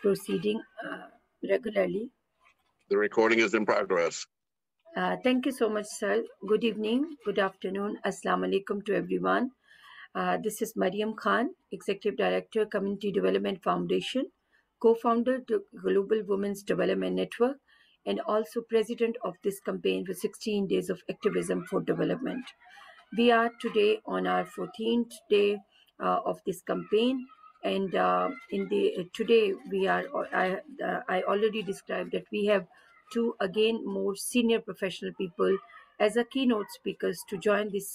proceeding regularly. The recording is in progress. Thank you so much, sir. Good evening, good afternoon. Assalamu alaikum to everyone. This is Mariam Khan, Executive Director, Community Development Foundation, co-founder to Global Women's Development Network, and also president of this campaign for 16 Days of Activism for Development. We are today on our 14th day of this campaign, and today we are. I already described that we have two again more senior professional people as a keynote speakers to join this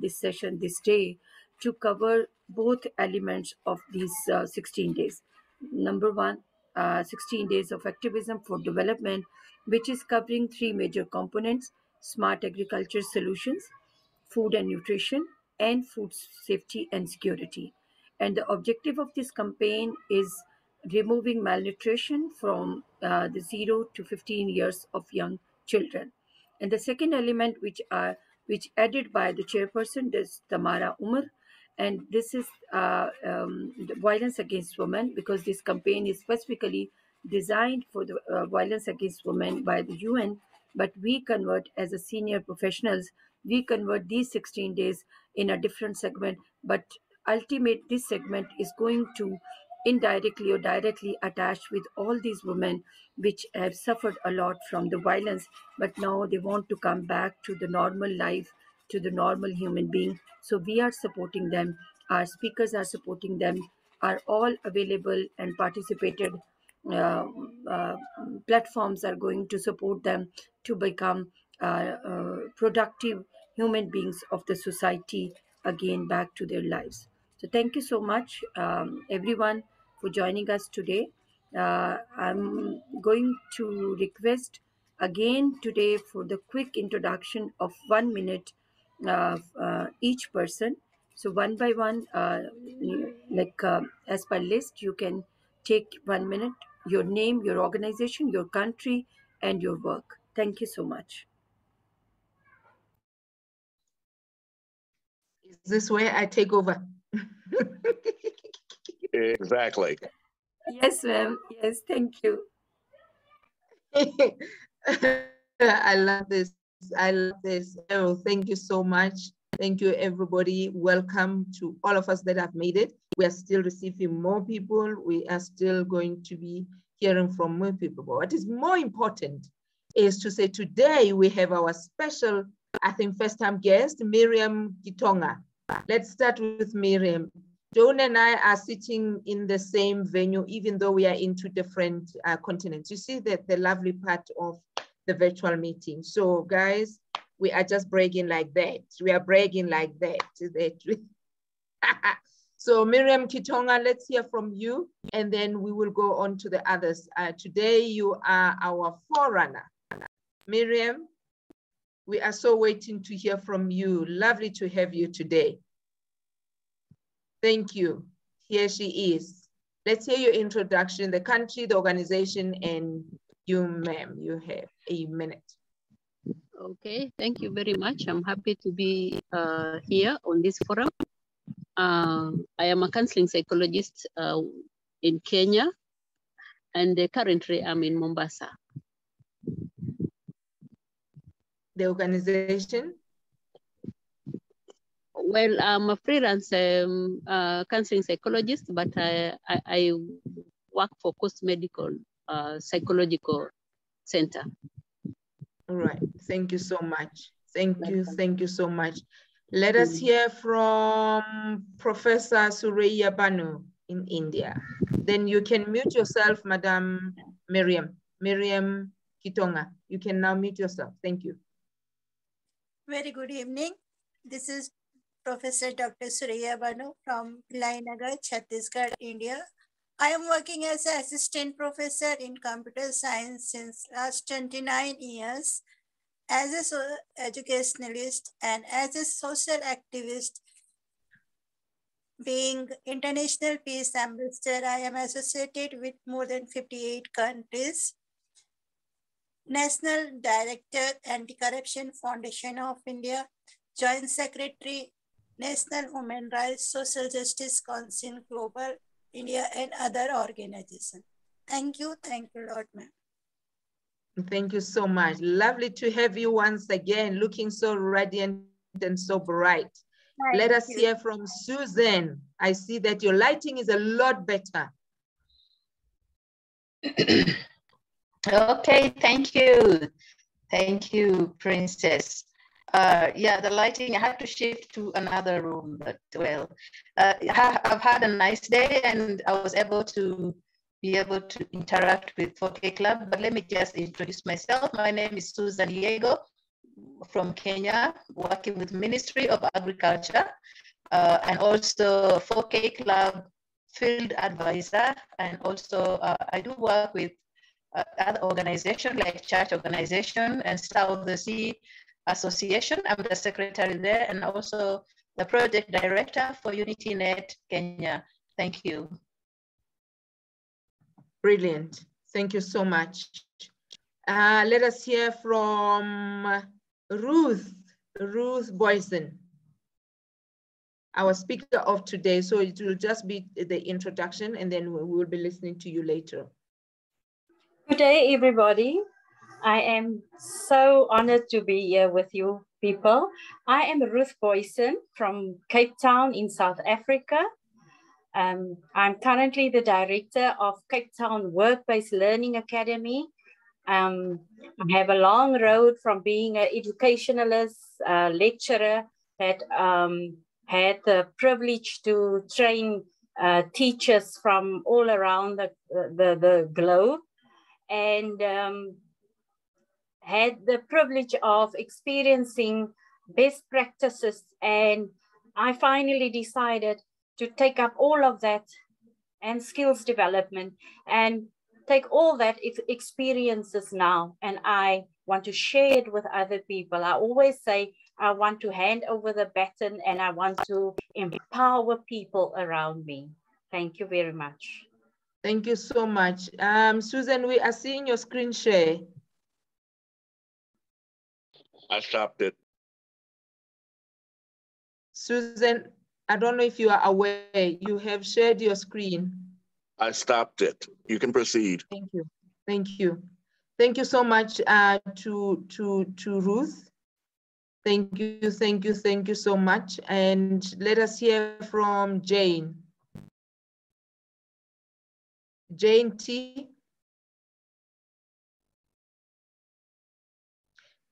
this session this day to cover both elements of these 16 days. Number one, 16 days of activism for development, which is covering three major components: smart agriculture solutions, food and nutrition, and food safety and security. And the objective of this campaign is removing malnutrition from the 0 to 15 years of young children. And the second element, which added by the chairperson, is Tamara Umar, and this is the violence against women, because this campaign is specifically designed for the violence against women by the UN, but we convert as a senior professionals, we convert these 16 days in a different segment, but ultimate this segment is going to indirectly or directly attach with all these women which have suffered a lot from the violence, but now they want to come back to the normal life, to the normal human being. So we are supporting them, our speakers are supporting them, are all available and participated platforms are going to support them to become productive human beings of the society again, back to their lives. So thank you so much, everyone, for joining us today. I'm going to request again today for the quick introduction of 1 minute each person. So one by one, as per list, you can take 1 minute, your name, your organization, your country, and your work. Thank you so much. Is this where I take over? Exactly. Yes, ma'am. Yes, thank you. I love this. I love this. Oh, thank you so much. Thank you, everybody. Welcome to all of us that have made it. We are still receiving more people. We are still going to be hearing from more people. But what is more important is to say today we have our special, I think, first-time guest, Miriam Kitonga. Let's start with Miriam. Joan and I are sitting in the same venue, even though we are in two different continents. You see that the lovely part of the virtual meeting. So guys, we are just bragging like that. We are bragging like that. So Miriam Kitonga, let's hear from you, and then we will go on to the others. Today you are our forerunner. Miriam, we are so waiting to hear from you. Lovely to have you today. Thank you. Here she is. Let's hear your introduction, the country, the organization, and you, ma'am. You have a minute. Okay, thank you very much. I'm happy to be here on this forum. I am a counseling psychologist in Kenya, and currently I'm in Mombasa. The organization? Well, I'm a freelance counseling psychologist, but I work for Coast Medical Psychological Center. All right, thank you so much. Thank you so much. Let us hear from Professor Surya Banu in India. Then you can mute yourself, Madam Miriam Kitonga. You can now mute yourself. Thank you. Very good evening. This is Professor Dr. Surya Banu from Nagar, Chhattisgarh, India. I am working as an assistant professor in computer science since last 29 years. As an educationalist and as a social activist, being International Peace Ambassador, I am associated with more than 58 countries. National Director, Anti-Corruption Foundation of India, Joint Secretary, National Human Rights Social Justice Council Global India, and other organizations. Thank you a lot, ma'am. Thank you so much. Lovely to have you once again, looking so radiant and so bright. Let us hear from Susan. I see that your lighting is a lot better. Okay, thank you. Thank you, Princess. Yeah, the lighting, I had to shift to another room, but well, I've had a nice day and I was able to interact with 4K Club, but let me just introduce myself. My name is Susan Diego from Kenya, working with Ministry of Agriculture, and also 4K Club field advisor. And also I do work with other organizations like church organization and South the Sea Association. I'm the secretary there and also the project director for UnityNet Kenya. Thank you. Brilliant. Thank you so much. Let us hear from Ruth Boyson, our speaker of today. So it will just be the introduction and then we will be listening to you later. Good day, everybody. I am so honored to be here with you people. I am Ruth Boyson from Cape Town in South Africa. I'm currently the director of Cape Town Work-Based Learning Academy. I have a long road from being an educationalist, lecturer that had the privilege to train teachers from all around the globe, and had the privilege of experiencing best practices. And I finally decided to take up all of that and skills development and take all that experiences now, and I want to share it with other people. I always say I want to hand over the baton and I want to empower people around me. Thank you very much. Thank you so much. Susan, we are seeing your screen share. I stopped it. Susan, I don't know if you are aware, you have shared your screen. I stopped it. You can proceed. Thank you. Thank you. Thank you so much to Ruth. Thank you so much. And let us hear from Jane. Jane T.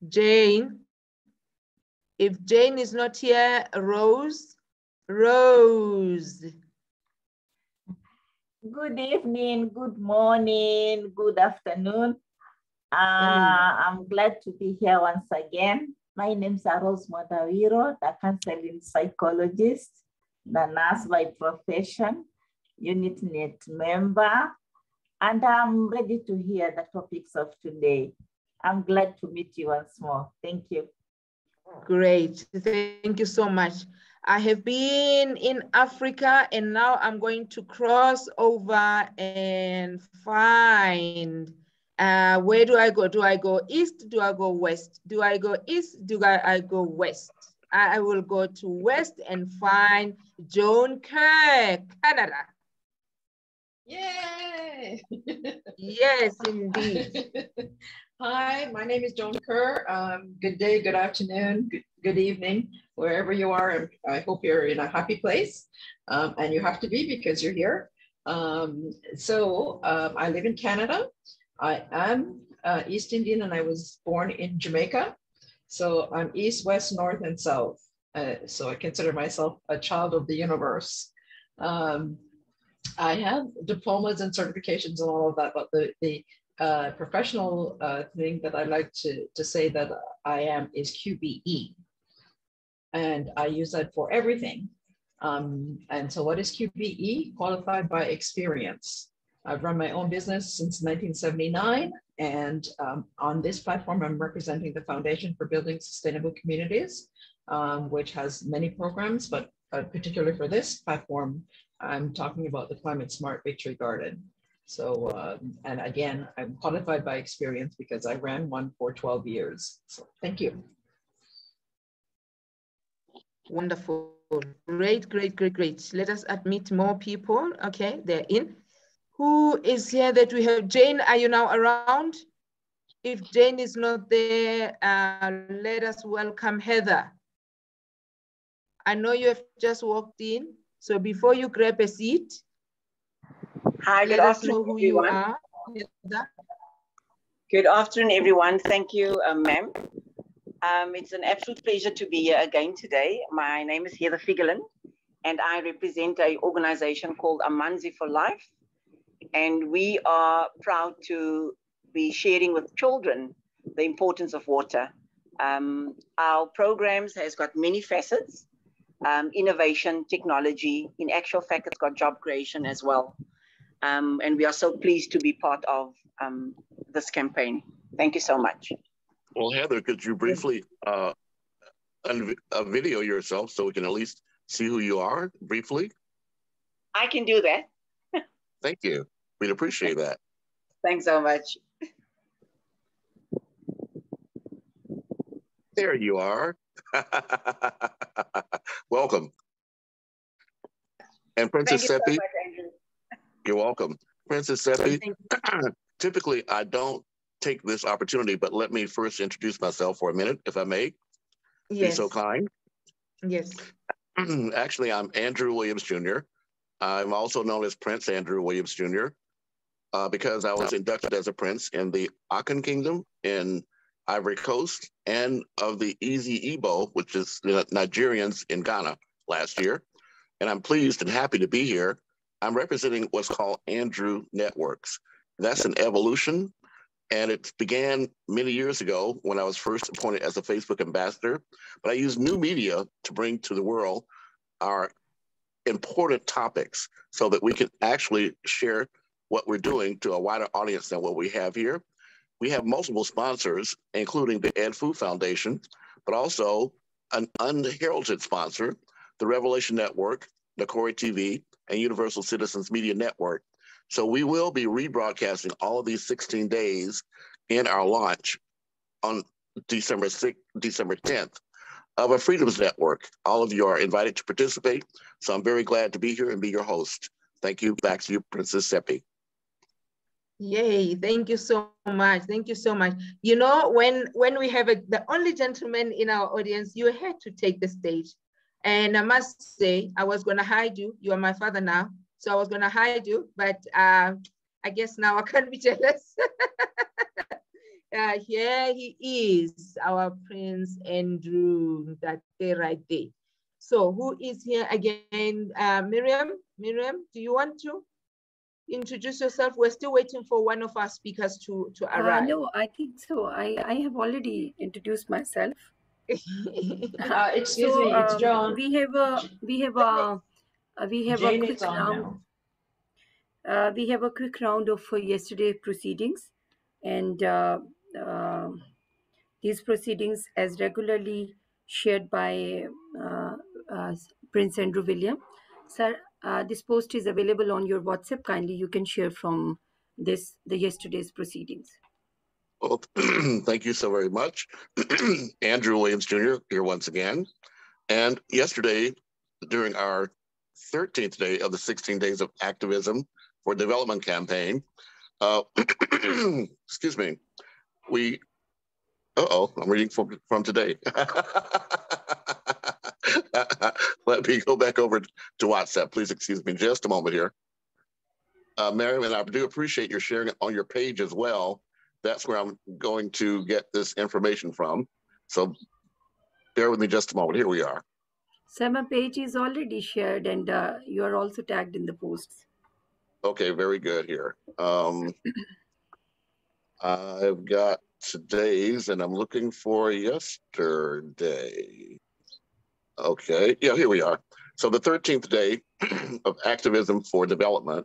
Jane. If Jane is not here, Rose. Rose. Good evening, good morning, good afternoon. I'm glad to be here once again. My name is Rose Modawiro, the counseling psychologist, the nurse by profession, UnityNet member, and I'm ready to hear the topics of today. I'm glad to meet you once more. Thank you. Great, thank you so much. I have been in Africa and now I'm going to cross over and find, where do I go? Do I go east? Do I go west? Do I go east? Do I go west? I will go to west and find Joan Kerr, Canada. Yay! Yes, indeed. Hi, my name is Joan Kerr. Good day, good afternoon, good evening, wherever you are. And I hope you're in a happy place. And you have to be because you're here. I live in Canada. I am East Indian and I was born in Jamaica. So I'm East, West, North, and South. So I consider myself a child of the universe. I have diplomas and certifications and all of that, but the professional thing that I like to say that I am is QBE. And I use that for everything. And so what is QBE? Qualified by experience. I've run my own business since 1979. And on this platform, I'm representing the Foundation for Building Sustainable Communities, which has many programs, but particularly for this platform, I'm talking about the Climate Smart Victory Garden. So, and again, I'm qualified by experience because I ran one for 12 years. So thank you. Wonderful. Great, great, great, great. Let us admit more people. Okay, they're in. Who is here that we have? Jane, are you now around? If Jane is not there, let us welcome Heather. I know you have just walked in, so before you grab a seat, hi, let us know who you are. Heather. Good afternoon, everyone. Thank you, ma'am. It's an absolute pleasure to be here again today. My name is Heather Figelin, and I represent an organization called Amanzi for Life. And we are proud to be sharing with children the importance of water. Our programs has got many facets, innovation, technology. In actual fact, it's got job creation as well. And we are so pleased to be part of this campaign. Thank you so much. Well, Heather, could you briefly video yourself so we can at least see who you are briefly? I can do that. Thank you. We'd appreciate that. Thanks so much. There you are. Welcome. And Princess Seppi, you're welcome. Princess Seppi, typically I don't take this opportunity, but let me first introduce myself for a minute, if I may. Yes. Be so kind. Yes. Actually, I'm Andrew Williams Jr. I'm also known as Prince Andrew Williams Jr. Because I was inducted as a prince in the Akan Kingdom in Ivory Coast and of the Easy Igbo, which is the Nigerians in Ghana last year. And I'm pleased and happy to be here. I'm representing what's called Andrew Networks. That's an evolution. And it began many years ago when I was first appointed as a Facebook ambassador. But I use new media to bring to the world our important topics so that we can actually share what we're doing to a wider audience than what we have here. We have multiple sponsors, including the Ed Fu Foundation, but also an unheralded sponsor, the Revelation Network, Nakori TV, and Universal Citizens Media Network. So we will be rebroadcasting all of these 16 days in our launch on December 10th of a Freedoms Network. All of you are invited to participate. So I'm very glad to be here and be your host. Thank you. Back to you, Princess Seppi. Yay, thank you so much. Thank you so much. You know, when we have the only gentleman in our audience, you had to take the stage. And I must say, I was going to hide you. You are my father now. So I was going to hide you, but I guess now I can't be jealous. Here he is, our Prince Andrew, that day right there. So who is here again? Miriam, do you want to introduce yourself? We're still waiting for one of our speakers to arrive. No, I think so. I have already introduced myself. Excuse me, it's John. We have a quick round. We have a quick round of yesterday's proceedings, and these proceedings, as regularly shared by Prince Andrew William. Sir, this post is available on your WhatsApp. Kindly, you can share from the yesterday's proceedings. Well, thank you so very much. Andrew Williams Jr. here once again. And yesterday, during our 13th day of the 16 Days of Activism for Development campaign, excuse me, I'm reading from today. Let me go back over to WhatsApp. Please excuse me just a moment here. Mary, and I do appreciate your sharing it on your page as well. That's where I'm going to get this information from. So bear with me just a moment. Here we are. So my page is already shared, and you are also tagged in the posts. Okay, very good here. I've got today's, and I'm looking for yesterday. Okay, yeah, here we are. So the 13th day of Activism for Development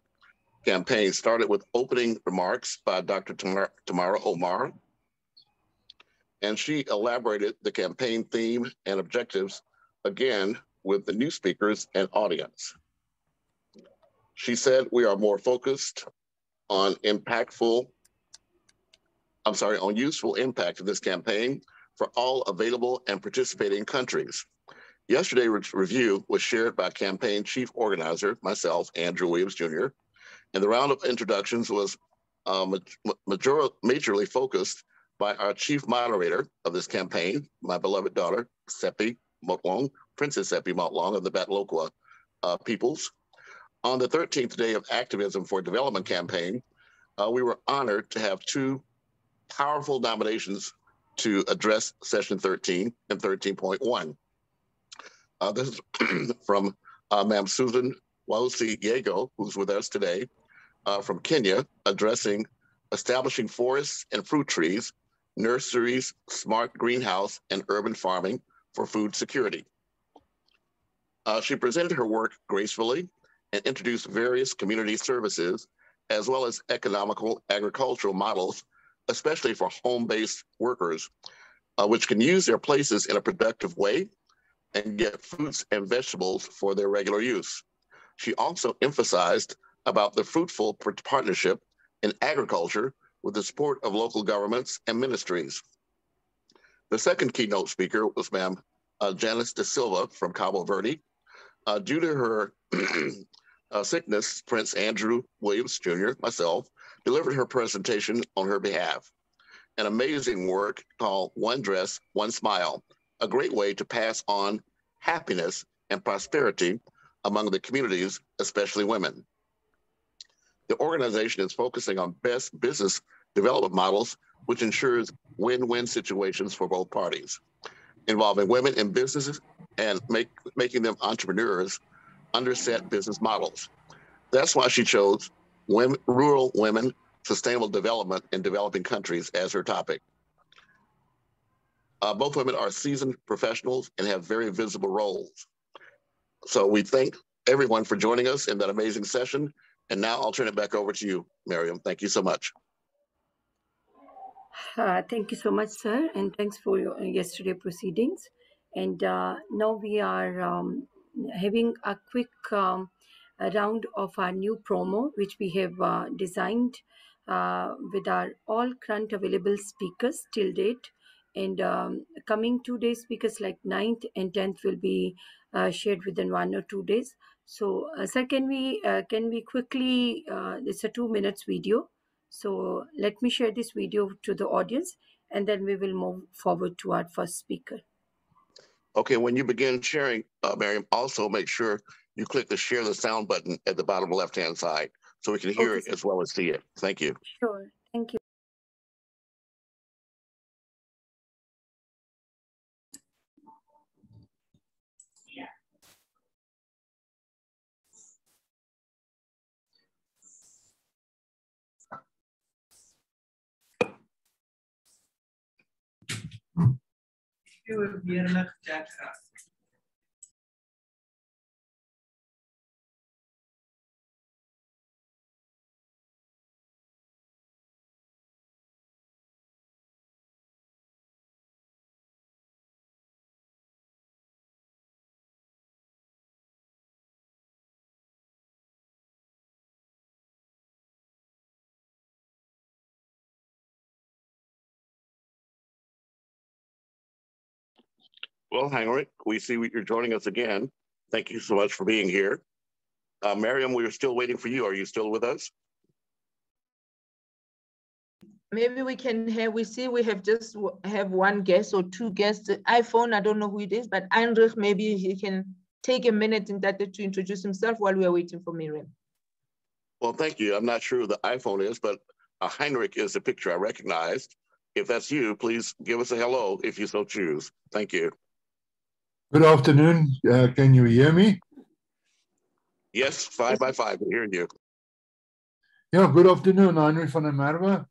campaign started with opening remarks by Dr. Tamara Omar, and she elaborated the campaign theme and objectives again with the new speakers and audience. She said we are more focused on useful impact of this campaign for all available and participating countries. Yesterday's review was shared by campaign chief organizer, myself, Andrew Williams Jr., And the round of introductions was majorly focused by our chief moderator of this campaign, my beloved daughter, Seppi Motlong, Princess Seppi Motlong of the Batlokwa peoples. On the 13th day of Activism for Development campaign, we were honored to have two powerful nominations to address session 13 and 13.1. This is from Ma'am Susan Wausi Yego, who's with us today, from Kenya, addressing establishing forests and fruit trees, nurseries, smart greenhouse, and urban farming for food security. She presented her work gracefully and introduced various community services, as well as economical agricultural models, especially for home-based workers, which can use their places in a productive way and get fruits and vegetables for their regular use. She also emphasized about the fruitful partnership in agriculture with the support of local governments and ministries. The second keynote speaker was Ma'am Janice De Silva from Cabo Verde. Due to her sickness, Prince Andrew Williams Jr., myself, delivered her presentation on her behalf. An amazing work called One Dress, One Smile, a great way to pass on happiness and prosperity among the communities, especially women. The organization is focusing on best business development models, which ensures win-win situations for both parties, involving women in businesses and making them entrepreneurs under set business models. That's why she chose rural women, sustainable development in developing countries as her topic. Both women are seasoned professionals and have very visible roles. So we thank everyone for joining us in that amazing session. And now I'll turn it back over to you, Miriam. Thank you so much. Thank you so much, sir, and thanks for your yesterday proceedings. And now we are having a quick a round of our new promo, which we have designed with our all current available speakers till date. And coming 2 days, speakers like 9th and 10th will be shared within 1 or 2 days. So, sir, can we quickly? It's a 2 minutes video. So let me share this video to the audience, and then we will move forward to our first speaker. Okay, when you begin sharing, Miriam, also make sure you click the share the sound button at the bottom left-hand side so we can hear it as well as see it. Thank you. Sure, thank you. Well, Heinrich, we see you're joining us again. Thank you so much for being here. Miriam, we are still waiting for you. Are you still with us? Maybe we can have, we see we have just have one guest or two guests. iPhone, I don't know who it is, but Heinrich, maybe he can take a minute in that to introduce himself while we are waiting for Miriam. Well, thank you. I'm not sure who the iPhone is, but Heinrich is the picture I recognized. If that's you, please give us a hello if you so choose. Thank you. Good afternoon. Can you hear me? Yes, 5 by 5. We're hearing you. Yeah, good afternoon. Heinrich van der Merwe.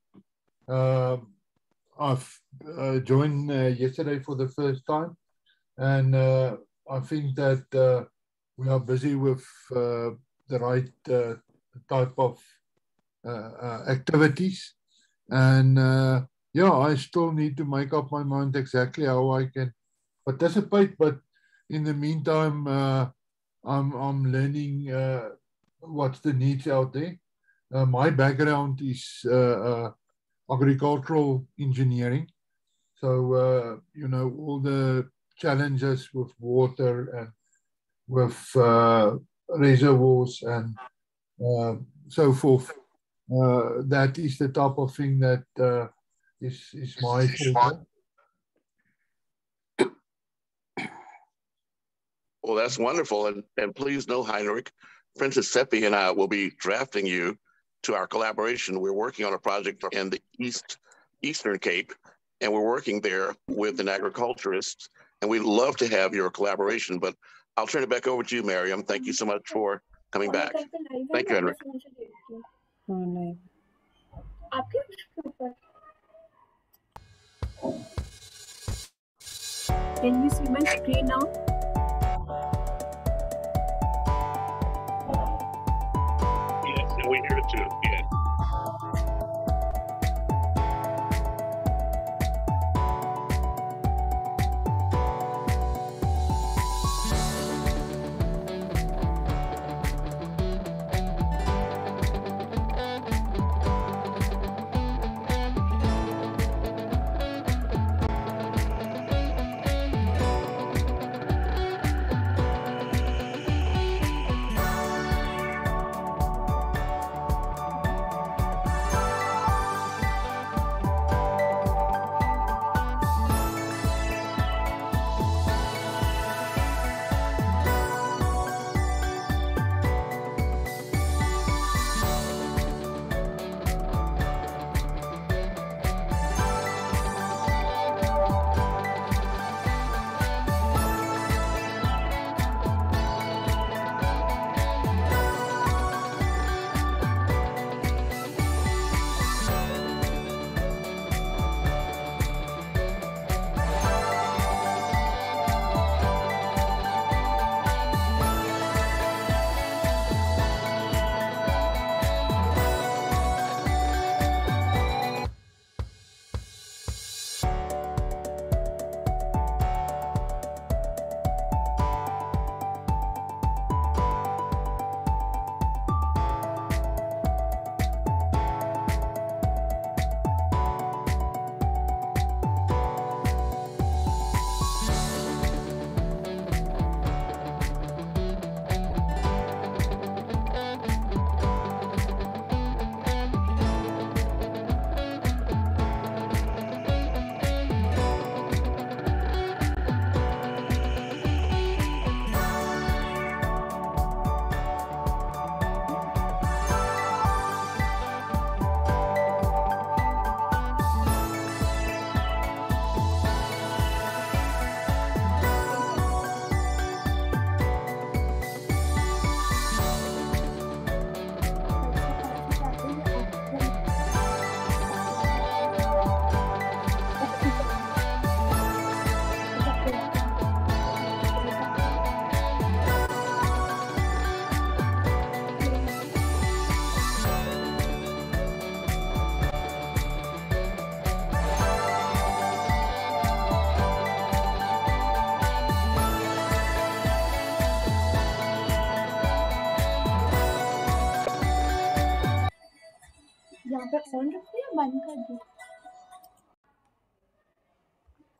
I've joined yesterday for the first time, and I think that we are busy with the right type of activities. And yeah, I still need to make up my mind exactly how I can participate, but in the meantime, I'm learning what's the needs out there. My background is agricultural engineering. So, you know, all the challenges with water and with reservoirs and so forth. That is the type of thing that is my fault. Well, that's wonderful. And please know, Heinrich, Princess Seppi and I will be drafting you to our collaboration. We're working on a project in the Eastern Cape, and we're working there with an agriculturist, and we'd love to have your collaboration. But I'll turn it back over to you, Miriam. Thank you so much for coming back. Thank you, Heinrich. Can you see my screen now? Yes, and we hear it too. Yeah.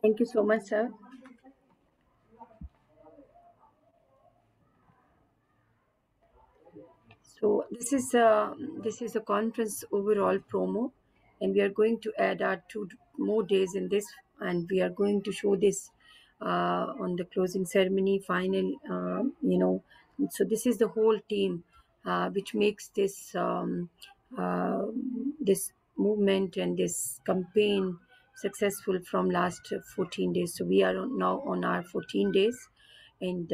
Thank you so much, sir. So this is a conference overall promo, and we are going to add our 2 more days in this, and we are going to show this on the closing ceremony, final. So this is the whole team which makes this this movement and this campaign successful from last 14 days. So we are now on our 14 days, and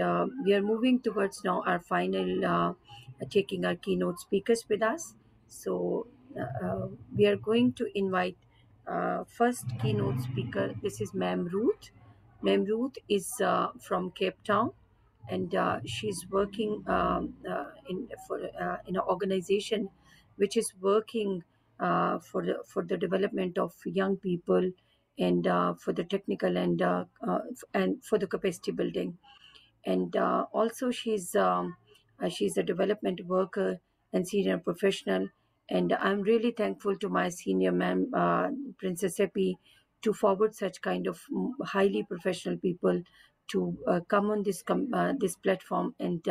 we are moving towards now our final. Taking our keynote speakers with us. So we are going to invite first keynote speaker. This is Ma'am Ruth. Ma'am Ruth is from Cape Town, and she's working in an organization which is working for the development of young people and for the technical and for the capacity building. And also she's a development worker and senior professional, and I'm really thankful to my senior ma'am, Princess Seppi, to forward such kind of highly professional people to come on this platform, and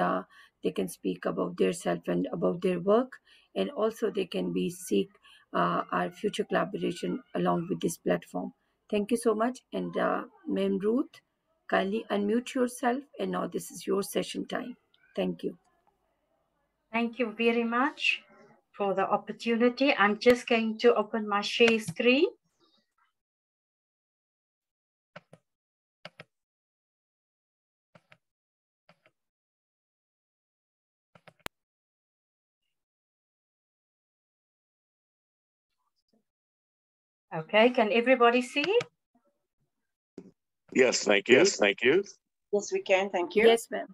they can speak about their self and about their work, and also they can be seek our future collaboration along with this platform. Thank you so much. And Ma'am Ruth, kindly unmute yourself, and now this is your session time. Thank you. Thank you very much for the opportunity. I'm just going to open my share screen. Okay, can everybody see? Yes, thank you. Yes, thank you. Yes, we can. Thank you. Yes, ma'am.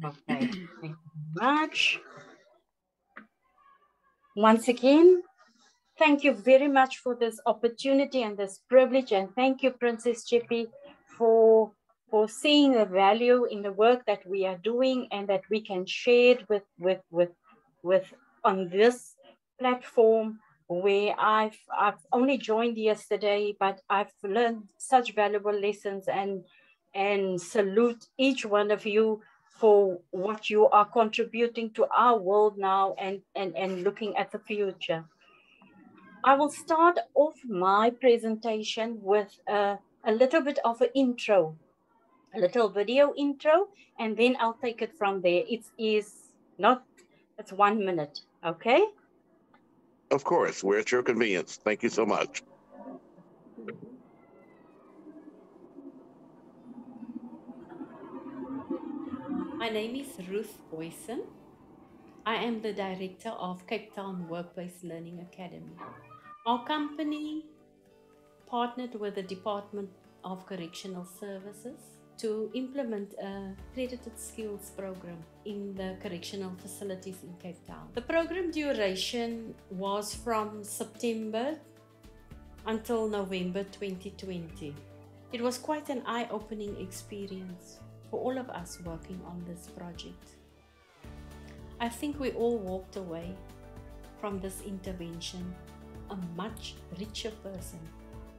Okay, thank you very much. Once again, thank you very much for this opportunity and this privilege, and thank you, Princess Chippy, for seeing the value in the work that we are doing and that we can share it with on this platform where I've only joined yesterday, but I've learned such valuable lessons, and salute each one of you for what you are contributing to our world now and looking at the future. I will start off my presentation with a little bit of an intro, a little video intro, and then I'll take it from there. It's 1 minute, okay? Of course, we're at your convenience. Thank you so much. My name is Ruth Boyson. I am the director of Cape Town Workplace Learning Academy. Our company partnered with the Department of Correctional Services to implement a accredited skills program in the correctional facilities in Cape Town. The program duration was from September until November 2020. It was quite an eye-opening experience for all of us working on this project. I think we all walked away from this intervention a much richer person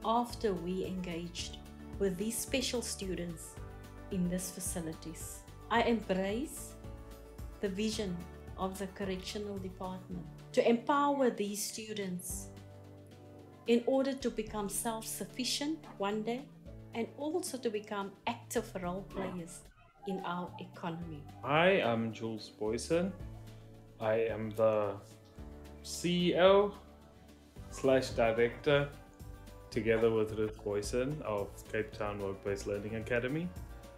after we engaged with these special students in these facilities. I embrace the vision of the correctional department to empower these students in order to become self-sufficient one day and also to become active role players in our economy. Hi, I'm Jules Boyson. I am the CEO/director together with Ruth Boyson of Cape Town Workplace Learning Academy.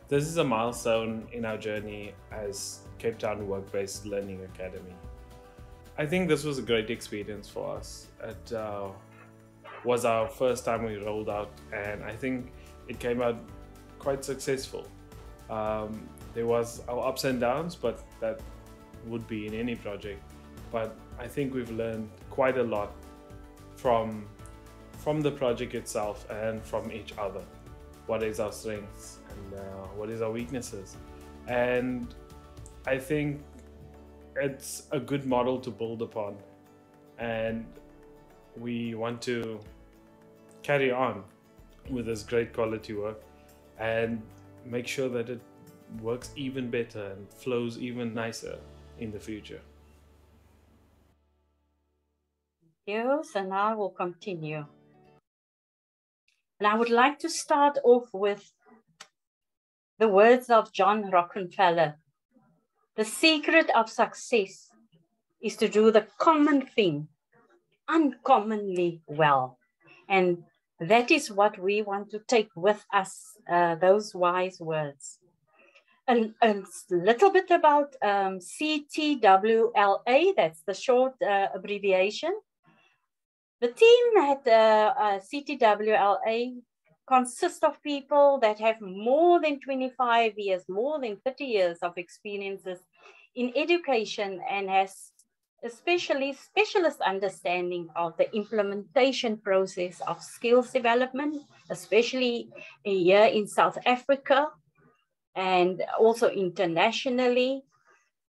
This is a milestone in our journey as Cape Town Workplace Learning Academy. I think this was a great experience for us. It was our first time we rolled out, and I think it came out quite successful. There was our ups and downs, but that would be in any project. But I think we've learned quite a lot from the project itself and from each other. What is our strengths and what is our weaknesses? And I think it's a good model to build upon. And we want to carry on with this great quality work and make sure that it works even better and flows even nicer in the future. Yes, and I will continue. And I would like to start off with the words of John Rockefeller. The secret of success is to do the common thing uncommonly well. And that is what we want to take with us, those wise words. A little bit about CTWLA, that's the short abbreviation. The team at CTWLA consists of people that have more than 25 years, more than 30 years of experiences in education and has especially specialist understanding of the implementation process of skills development, especially here in South Africa and also internationally,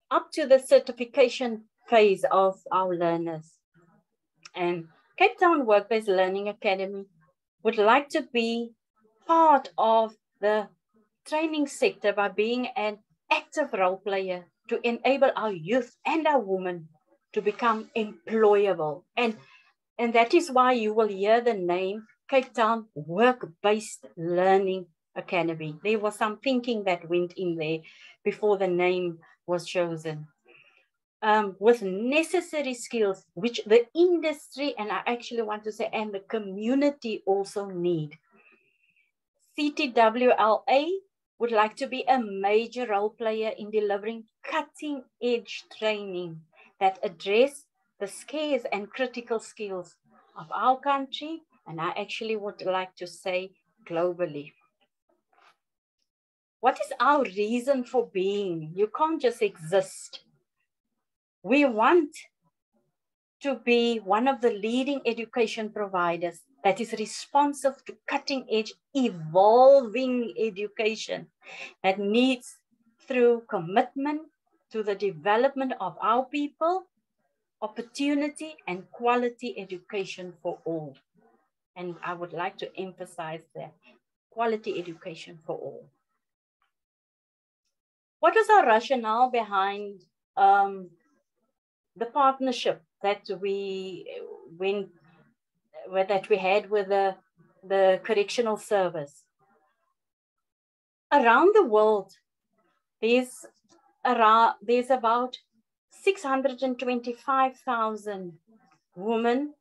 up to the certification phase of our learners. And Cape Town Workplace Learning Academy would like to be part of the training sector by being an active role player to enable our youth and our women to become employable. And that is why you will hear the name Cape Town Work-Based Learning Academy. There was some thinking that went in there before the name was chosen. With necessary skills, which the industry, and I actually want to say, and the community also need. CTWLA would like to be a major role player in delivering cutting-edge training that address the scarce and critical skills of our country, and I actually would like to say globally. What is our reason for being? You can't just exist. We want to be one of the leading education providers that is responsive to cutting-edge, evolving education that needs through commitment to the development of our people, opportunity and quality education for all. And I would like to emphasize that, quality education for all. What was our rationale behind the partnership that we had with the correctional service? Around the world, there's about 625,000 women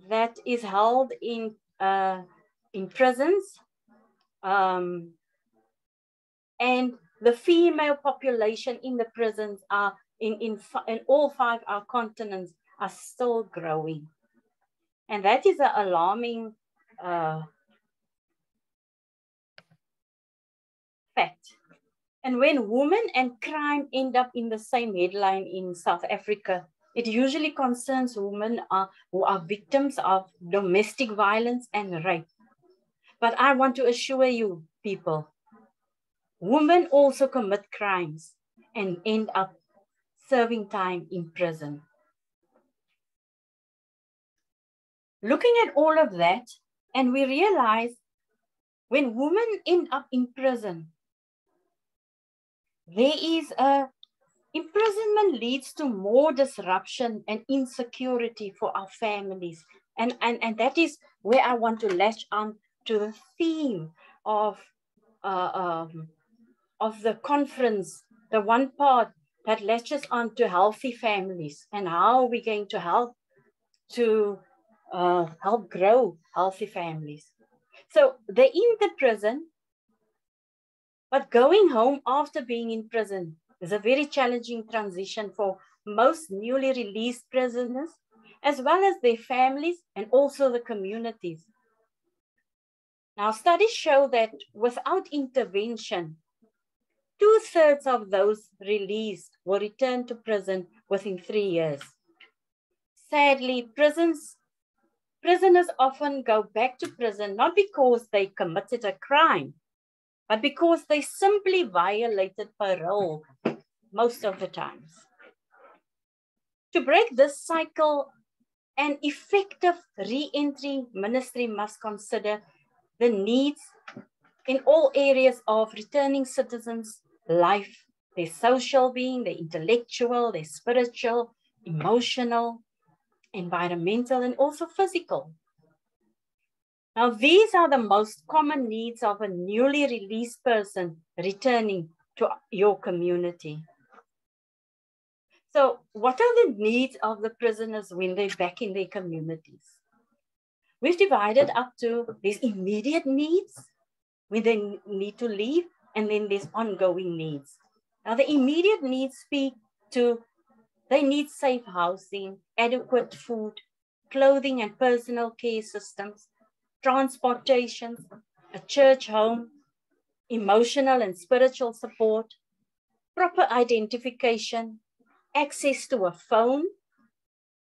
that is held in prisons, and the female population in the prisons are in all 5 our continents are still growing, and that is an alarming fact. And when women and crime end up in the same headline in South Africa, it usually concerns women who are victims of domestic violence and rape. But I want to assure you, people, women also commit crimes and end up serving time in prison. Looking at all of that, and we realize when women end up in prison, imprisonment leads to more disruption and insecurity for our families. And that is where I want to latch on to the theme of the conference, the one part that latches on to healthy families and how we're going to help grow healthy families. So they're in the prison, but going home after being in prison is a very challenging transition for most newly released prisoners, as well as their families and also the communities. Now, studies show that without intervention, 2/3 of those released will return to prison within 3 years. Sadly, prisoners often go back to prison not because they committed a crime, but because they simply violated parole most of the times. To break this cycle, an effective re-entry ministry must consider the needs in all areas of returning citizens' life, their social being, their intellectual, their spiritual, emotional, environmental, and also physical. Now, these are the most common needs of a newly released person returning to your community. So what are the needs of the prisoners when they're back in their communities? We've divided up to these immediate needs when they need to leave, and then there's ongoing needs. Now, the immediate needs speak to, they need safe housing, adequate food, clothing and personal care systems, transportation, a church home, emotional and spiritual support, proper identification, access to a phone,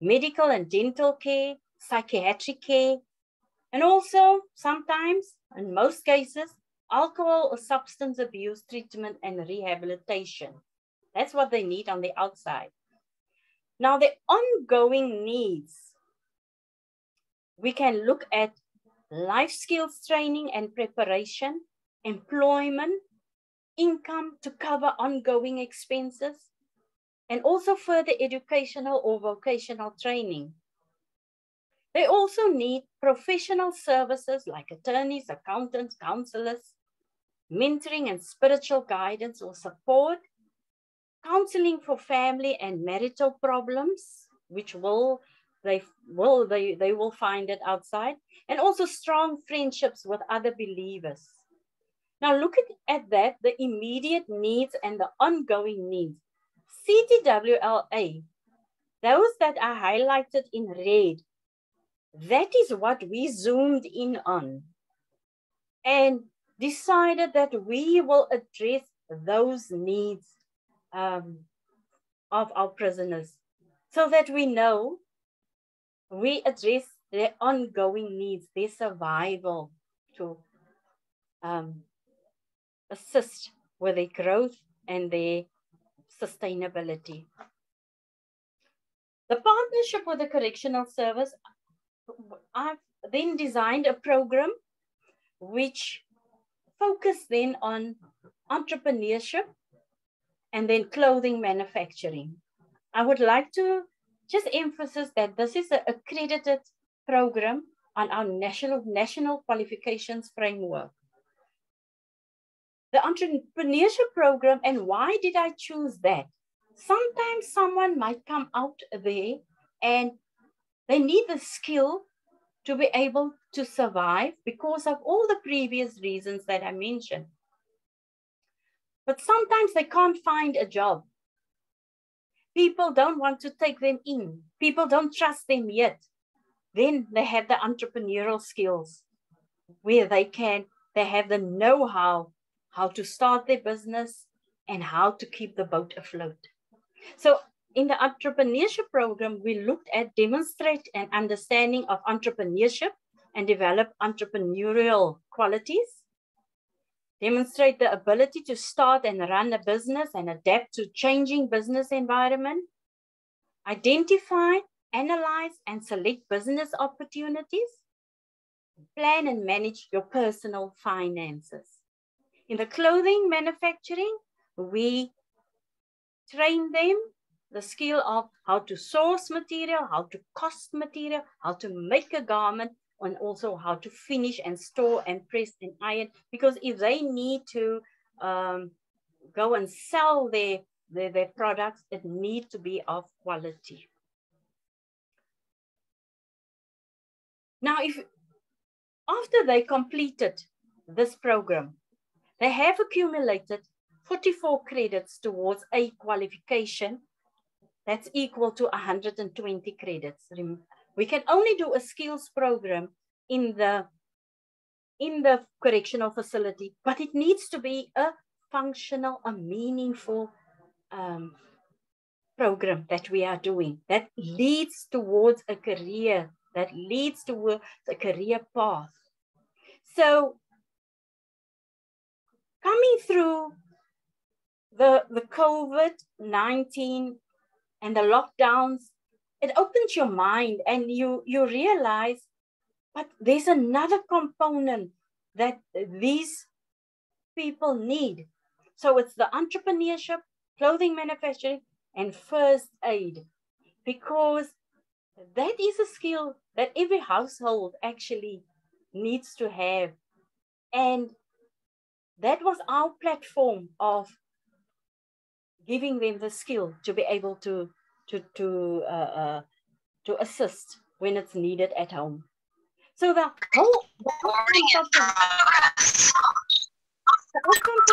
medical and dental care, psychiatric care, and also sometimes, in most cases, alcohol or substance abuse treatment and rehabilitation. That's what they need on the outside. Now, the ongoing needs, we can look at life skills training and preparation, employment, income to cover ongoing expenses, and also further educational or vocational training. They also need professional services like attorneys, accountants, counselors, mentoring and spiritual guidance or support, counseling for family and marital problems, which they will find it outside, and also strong friendships with other believers. Now look at that, the immediate needs and the ongoing needs. CTWLA, those that are highlighted in red, that is what we zoomed in on and decided that we will address those needs of our prisoners so that we know we address their ongoing needs, their survival, to assist with their growth and their sustainability. The partnership with the Correctional Service, I've then designed a program which focused then on entrepreneurship and then clothing manufacturing. I would like to just emphasize that this is an accredited program on our national qualifications framework. The entrepreneurship program, and why did I choose that? Sometimes someone might come out there and they need the skill to be able to survive because of all the previous reasons that I mentioned. But sometimes they can't find a job. People don't want to take them in. People don't trust them yet. Then they have the entrepreneurial skills where they have the know-how, how to start their business and how to keep the boat afloat. So in the entrepreneurship program, we looked at demonstrate an understanding of entrepreneurship and develop entrepreneurial qualities, demonstrate the ability to start and run a business and adapt to changing business environment, identify, analyze, and select business opportunities, plan and manage your personal finances. In the clothing manufacturing, we train them the skill of how to source material, how to cost material, how to make a garment, and also how to finish and store and press and iron. Because if they need to go and sell their products, it needs to be of quality. Now, after they completed this program, they have accumulated 44 credits towards a qualification that's equal to 120 credits. We can only do a skills program in the correctional facility, but it needs to be a functional, a meaningful program that we are doing that leads towards a career, that leads towards a career path. So coming through the COVID-19 and the lockdowns, it opens your mind and you realize, but there's another component that these people need. So it's the entrepreneurship, clothing manufacturing, and first aid, because that is a skill that every household actually needs to have. And that was our platform of giving them the skill to be able to assist when it's needed at home. So the outcome of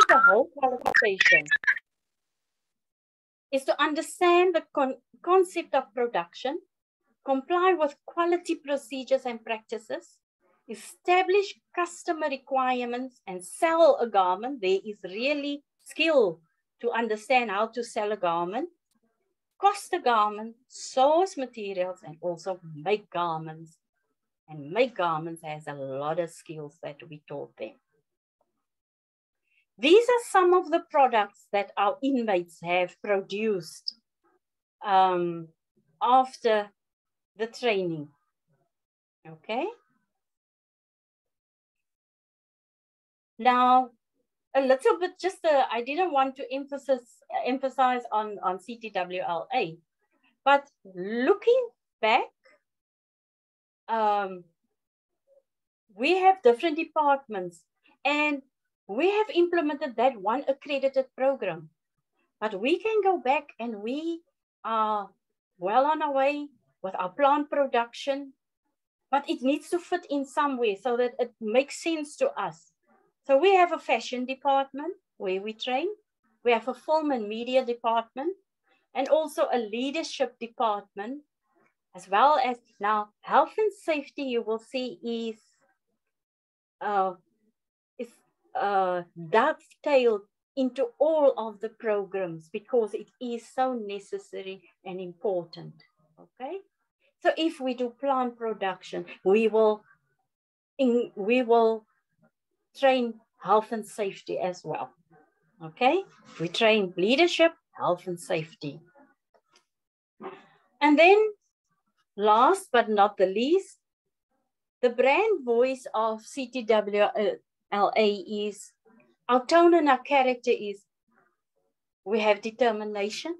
the whole qualification is to understand the concept of production, comply with quality procedures and practices, establish customer requirements and sell a garment. There is really skill to understand how to sell a garment, cost a garment, source materials, and also make garments. And make garments has a lot of skills that we taught them. These are some of the products that our inmates have produced after the training. Okay. Now, a little bit, I didn't want to emphasize on CTWLA, but looking back, we have different departments and we have implemented that one accredited program, but we can go back and we are well on our way with our plant production, but it needs to fit in some way so that it makes sense to us. So we have a fashion department where we train. We have a film and media department and also a leadership department, as well as now health and safety, you will see is dovetailed into all of the programs because it is so necessary and important, okay? So if we do plant production, we will train health and safety as well, okay? We train leadership, health and safety. And then last but not the least, the brand voice of CTWLA is, our tone and our character is, we have determination,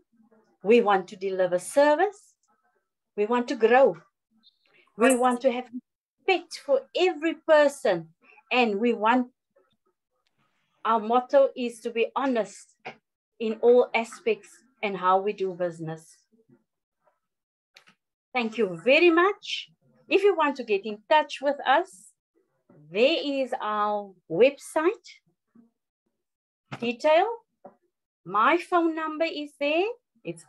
we want to deliver service, we want to grow, we want to have respect for every person, and our motto is to be honest in all aspects and how we do business. Thank you very much. If you want to get in touch with us, there is our website detail. My phone number is there. It's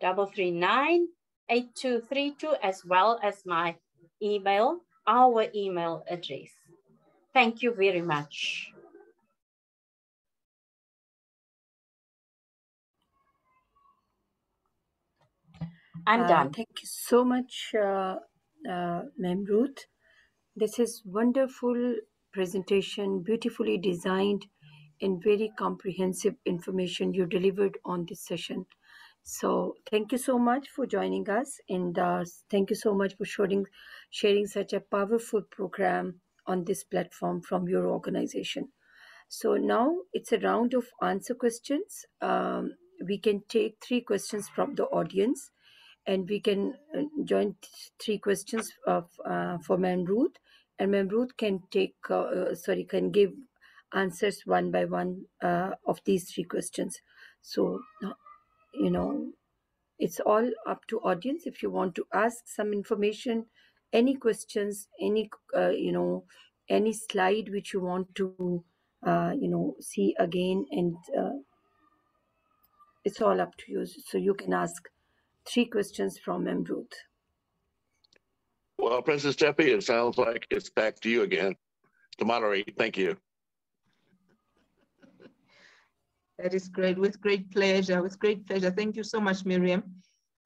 082-339-8232, as well as my email, our email address. Thank you very much. I'm done. Thank you so much, Ma'am Ruth. This is wonderful presentation, beautifully designed and very comprehensive information you delivered on this session. So thank you so much for joining us, and thank you so much for sharing such a powerful program on this platform from your organization. So now it's a round of answer questions. We can take 3 questions from the audience, and we can join 3 questions for Ma'am Ruth, and Ma'am Ruth can can give answers one by one of these 3 questions. So, it's all up to audience. If you want to ask some information, any questions, any any slide which you want to see again, and it's all up to you. So you can ask 3 questions from Ma'am Ruth. Well, Princess Steffi, it sounds like it's back to you again to moderate. Thank you. That is great. With great pleasure. With great pleasure. Thank you so much, Miriam.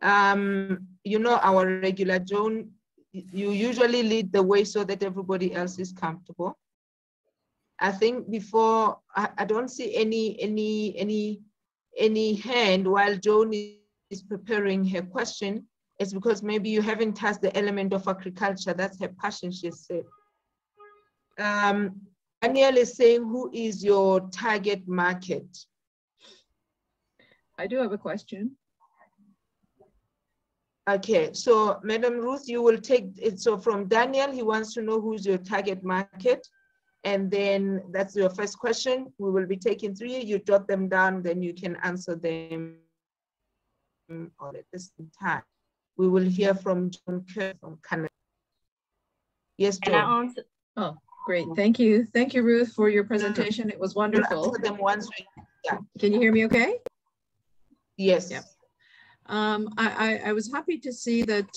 You know, our regular Joan, you usually lead the way so that everybody else is comfortable. I think before, I don't see any hand while Joan is preparing her question. It's because maybe you haven't touched the element of agriculture. That's her passion, she said. Daniel is saying, who is your target market? I do have a question. Okay, so Madam Ruth, you will take it. So from Daniel, he wants to know who's your target market. And then that's your first question. We will be taking 3, you jot them down, then you can answer them all at the same time. We will hear from John Kerr from Canada. Yes, John. Oh, great. Thank you. Thank you, Ruth, for your presentation. It was wonderful. Them once yeah. Can you hear me okay? Yes. Yeah. I was happy to see that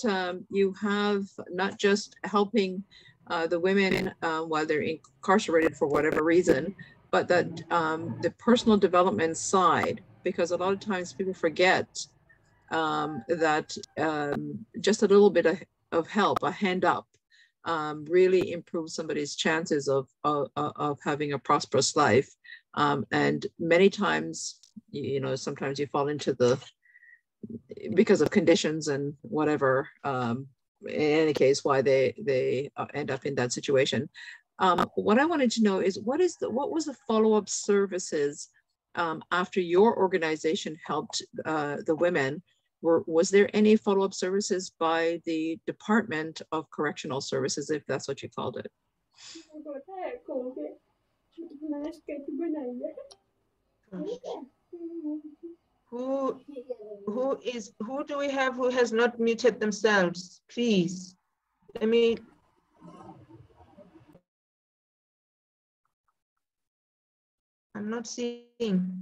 you have not just helping the women while they're incarcerated for whatever reason, but that the personal development side, because a lot of times people forget that just a little bit of help, a hand up, really improves somebody's chances of having a prosperous life. And many times, you know, sometimes you fall into because of conditions and whatever, in any case, why they end up in that situation. What I wanted to know is what was the follow-up services after your organization helped the women? Was there any follow-up services by the Department of Correctional Services, if that's what you called it? Who do we have who has not muted themselves? Please, let me. I'm not seeing.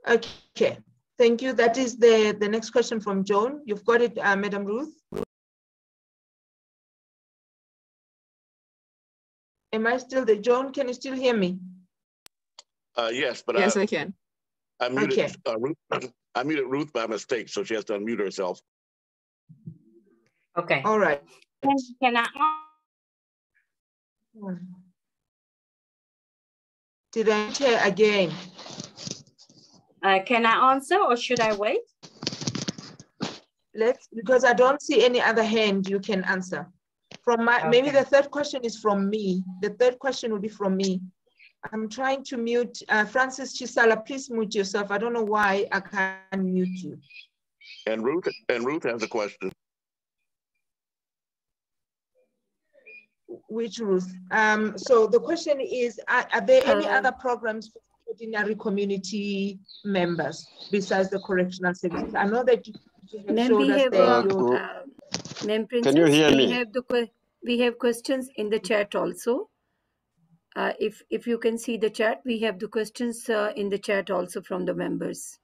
Okay, thank you. That is the next question from Joan. You've got it, Madam Ruth. Am I still there? Joan, can you still hear me? Yes, but yes, I can. I muted, okay. Ruth, I muted Ruth by mistake, so she has to unmute herself. Okay. All right. Can I? Did I enter again? Can I answer or should I wait? Because I don't see any other hand you can answer. From my, maybe the third question is from me. The third question will be from me. I'm trying to mute, Francis Chisala, please mute yourself. I don't know why I can't mute you. And Ruth has a question. Which Ruth? So the question is, are there any other programs for ordinary community members besides the correctional services? I know that you have showed us that Ma'am Princess, can you hear me? We have questions in the chat also. If you can see the chat, we have the questions in the chat also from the members.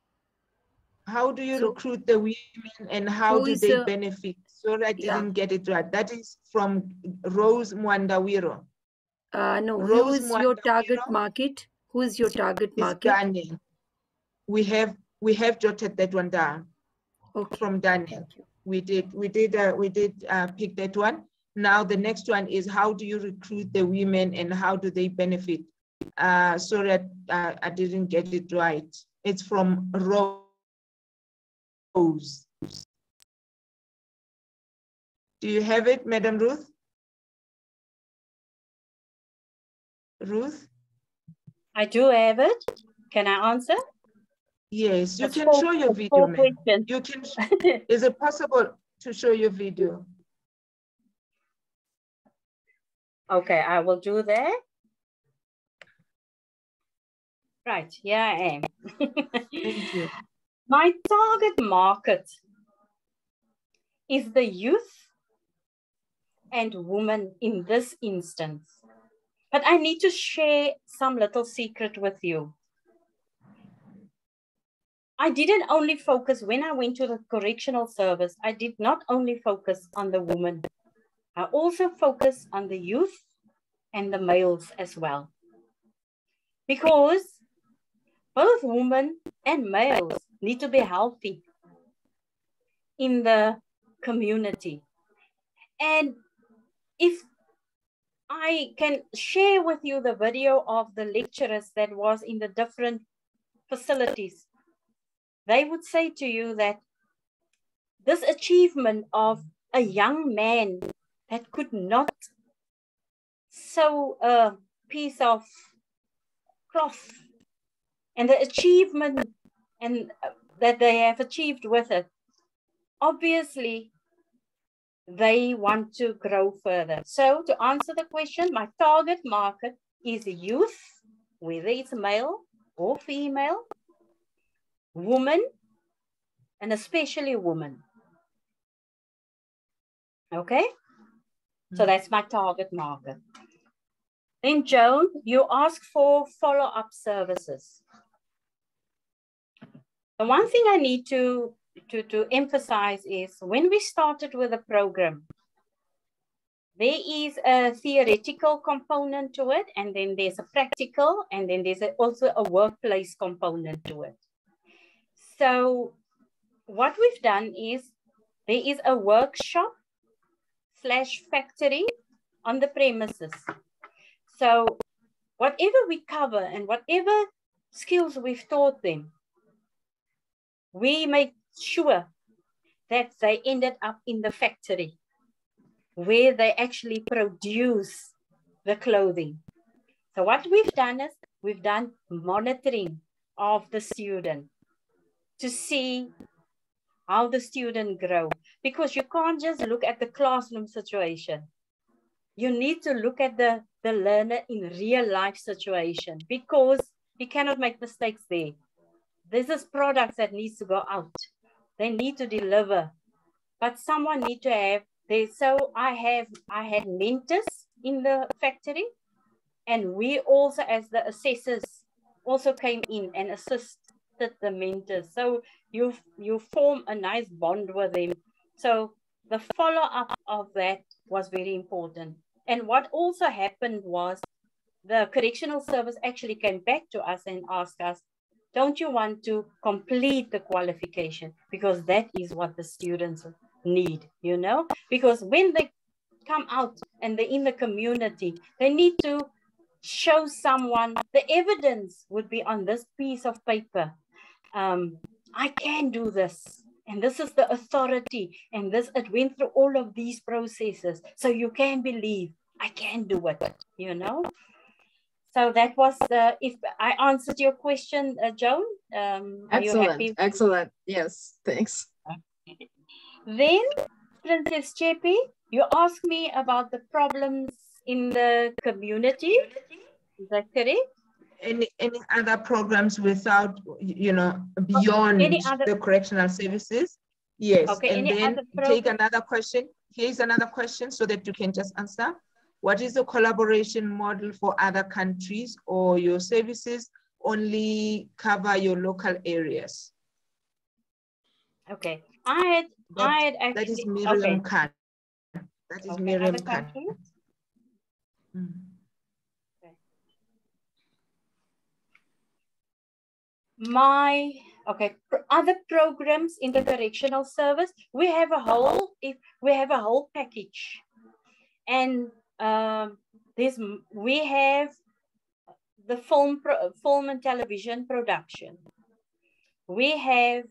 How do you recruit the women and how do they benefit? So I didn't get it right. That is from Rose Mwandawiro. No, who is your target market? Who is your target market? Daniel. We have jotted that one down. Okay. From Daniel. We did pick that one. Now the next one is how do you recruit the women and how do they benefit? Sorry, I didn't get it right. It's from Rose. Do you have it, Madam Ruth? Ruth? I do have it. Can I answer? Yes, you can show your video, ma'am. You can. Is it possible to show your video? Okay, I will do that. Right, here I am. Thank you. My target market is the youth and women in this instance. But I need to share some little secret with you. I didn't only focus, when I went to the correctional service, I did not only focus on the women. I also focus on the youth and the males as well. Because both women and males need to be healthy in the community. And if I can share with you the video of the lecturers that was in the different facilities, they would say to you that this achievement of a young man that could not sew a piece of cloth and the achievement and that they have achieved with it, obviously they want to grow further. So to answer the question, my target market is youth, whether it's male or female, women, and especially women. Okay? So that's my target market. Then Joan, you asked for follow-up services. The one thing I need to emphasize is when we started with the program, there is a theoretical component to it, and then there's a practical, and then there's also a workplace component to it. So what we've done is there is a workshop / factory on the premises. So whatever we cover and whatever skills we've taught them, we make sure that they ended up in the factory where they actually produce the clothing. So what we've done is we've done monitoring of the student to see how the student grow, because you can't just look at the classroom situation. You need to look at the learner in real life situation, because he cannot make mistakes there. This is products that needs to go out. They need to deliver, but someone need to have they. So I had mentors in the factory, and we also, as the assessors, also came in and assisted the mentors. So you form a nice bond with them. So the follow-up of that was very important. And what also happened was the correctional service actually came back to us and asked us, don't you want to complete the qualification? Because that is what the students need, you know? Because when they come out and they're in the community, they need to show someone, the evidence would be on this piece of paper. I can do this. And this is the authority. And this, it went through all of these processes. So you can believe I can do it, you know? So that was if I answered your question, Joan, are you happy? Excellent. Yes, thanks. Then, Princess Chepi, you asked me about the problems in the community. Is that correct? Any other programs without, you know, beyond the correctional services? Yes. Okay, and then take another question. Here's another question so that you can just answer. What is the collaboration model for other countries, or your services only cover your local areas? Okay, I had actually. That is Miriam Khan. That is Miriam Khan. Other programs in the correctional service, we have a whole package, and we have the film and television production. We have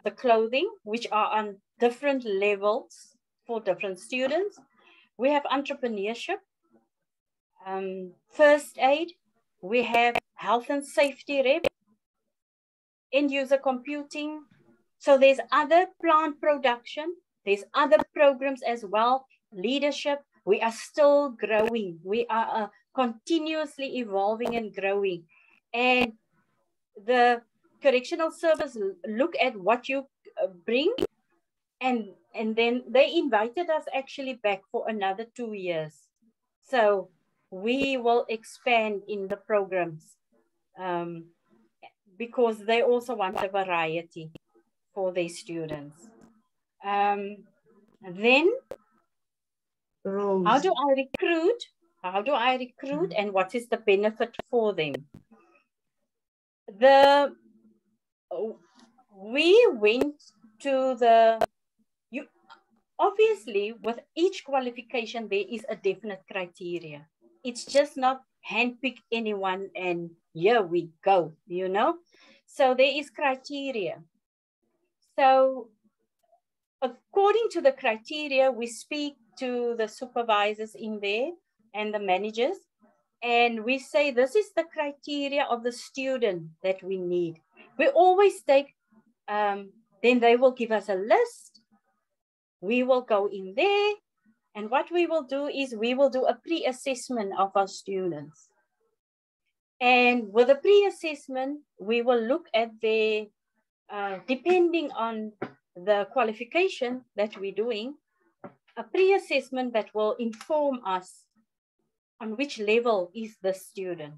the clothing, which are on different levels for different students. We have entrepreneurship, first aid. We have health and safety rep, end user computing. So there's other plant production. There's other programs as well. Leadership. We are still growing. We are continuously evolving and growing. And the correctional service look at what you bring, and then they invited us actually back for another 2 years. So we will expand in the programs because they also want a variety for their students. Then Rose. How do I recruit and what is the benefit for them? We went to obviously with each qualification there is a definite criteria. It's just not handpick anyone and here we go, you know? So there is criteria. So according to the criteria, we speak to the supervisors in there and the managers, and we say, this is the criteria of the student that we need. We always take, then they will give us a list. We will go in there, and what we will do is we will do a pre-assessment of our students. And with a pre-assessment, we will look at their, depending on the qualification that we're doing, a pre-assessment that will inform us on which level is the student.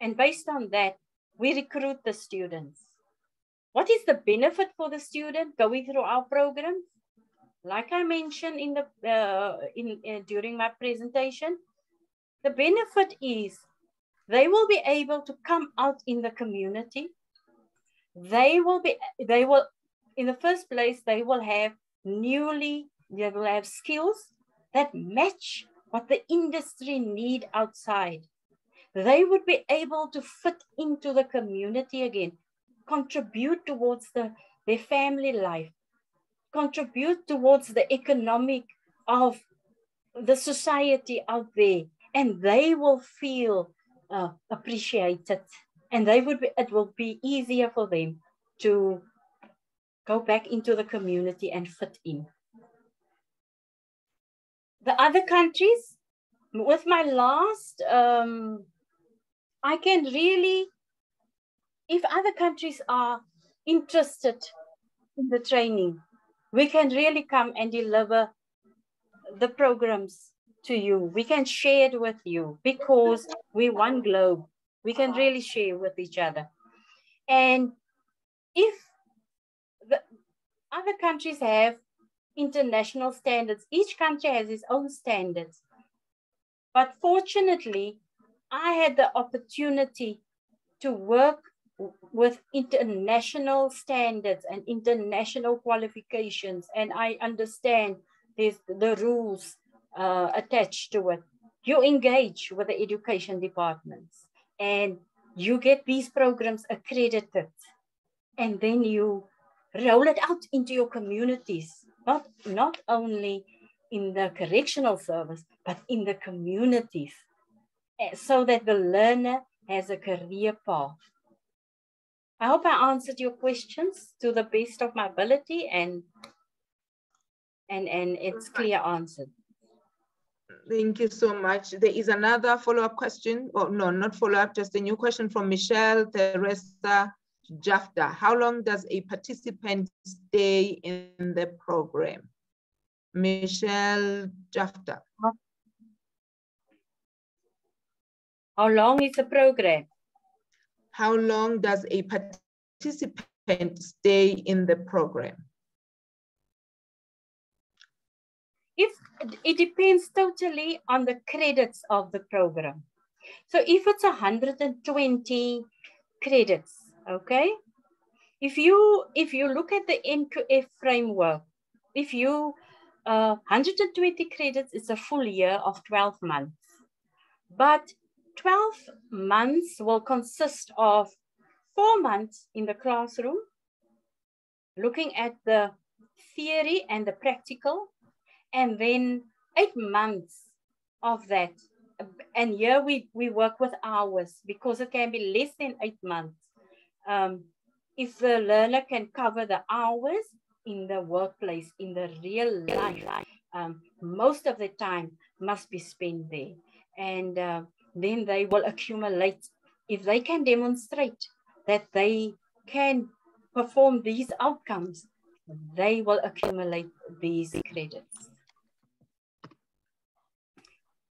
And based on that, we recruit the students. What is the benefit for the student going through our programs? Like I mentioned in during my presentation, the benefit is they will be able to come out in the community. They will, in the first place, they will have skills that match what the industry need outside. They would be able to fit into the community again, contribute towards their family life, contribute towards the economic of the society out there, and they will feel appreciated, and it will be easier for them to go back into the community and fit in. The other countries, with my last, I can really, if other countries are interested in the training, we can really come and deliver the programs to you. We can share it with you because we're one globe. We can really share with each other. And if the other countries have international standards, each country has its own standards. But fortunately, I had the opportunity to work with international standards and international qualifications, and I understand the rules attached to it. You engage with the education departments and you get these programs accredited, and then you roll it out into your communities, not only in the correctional service, but in the communities, so that the learner has a career path. I hope I answered your questions to the best of my ability, and it's clear answered. Thank you so much. There is another follow-up question, or no, not follow-up, just a new question from Michelle Teresa Jafta. How long does a participant stay in the program? Michelle Jafta. How long is the program? How long does a participant stay in the program? It depends totally on the credits of the program. So if it's 120 credits, okay? If you look at the NQF framework, if you 120 credits is a full year of 12 months. But 12 months will consist of 4 months in the classroom, looking at the theory and the practical, and then 8 months of that. And here we work with hours because it can be less than 8 months. If the learner can cover the hours in the workplace, in the real life, most of the time must be spent there. And then they will accumulate. If they can demonstrate that they can perform these outcomes, they will accumulate these credits.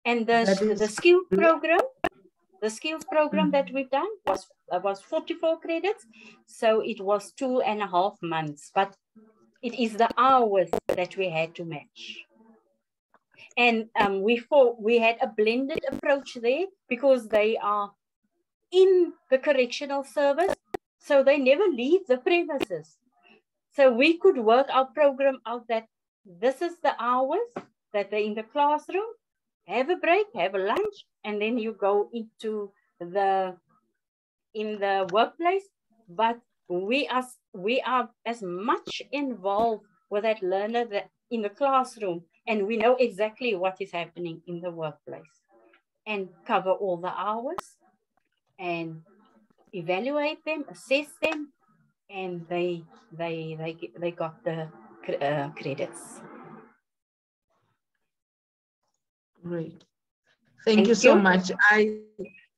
And the skills program that we've done was 44 credits. So it was 2.5 months, but it is the hours that we had to match. And we had a blended approach there because they are in the correctional service, so they never leave the premises. So we could work our program out that this is the hours that they're in the classroom, have a break, have a lunch, and then you go into the workplace. But we are as much involved with that learner that in the classroom, and we know exactly what is happening in the workplace, and cover all the hours and evaluate them, assess them, and they got the credits. Great. Thank you so much.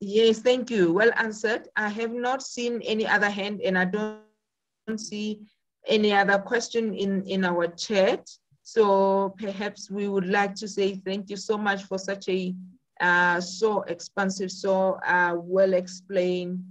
Yes, thank you. Well answered. I have not seen any other hand, and I don't see any other question in our chat. So perhaps we would like to say thank you so much for such a so expansive, so well explained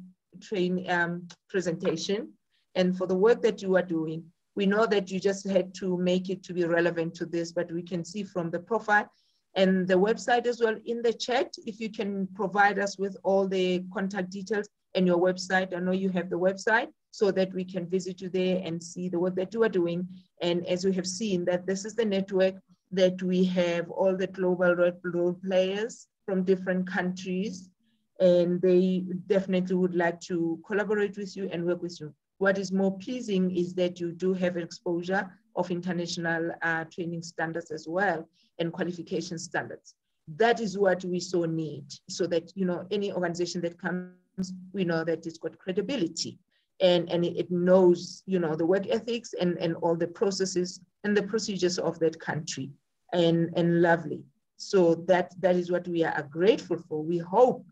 presentation, and for the work that you are doing. We know that you just had to make it to be relevant to this, but we can see from the profile and the website as well in the chat, if you can provide us with all the contact details and your website. I know you have the website, so that we can visit you there and see the work that you are doing. And as we have seen, that this is the network that we have all the global role players from different countries, and they definitely would like to collaborate with you and work with you. What is more pleasing is that you do have exposure of international training standards as well, and qualification standards. that is what we so need, so that, you know, any organization that comes, we know that it's got credibility and it knows, you know, the work ethics and all the processes and the procedures of that country, and lovely. So that is what we are grateful for. We hope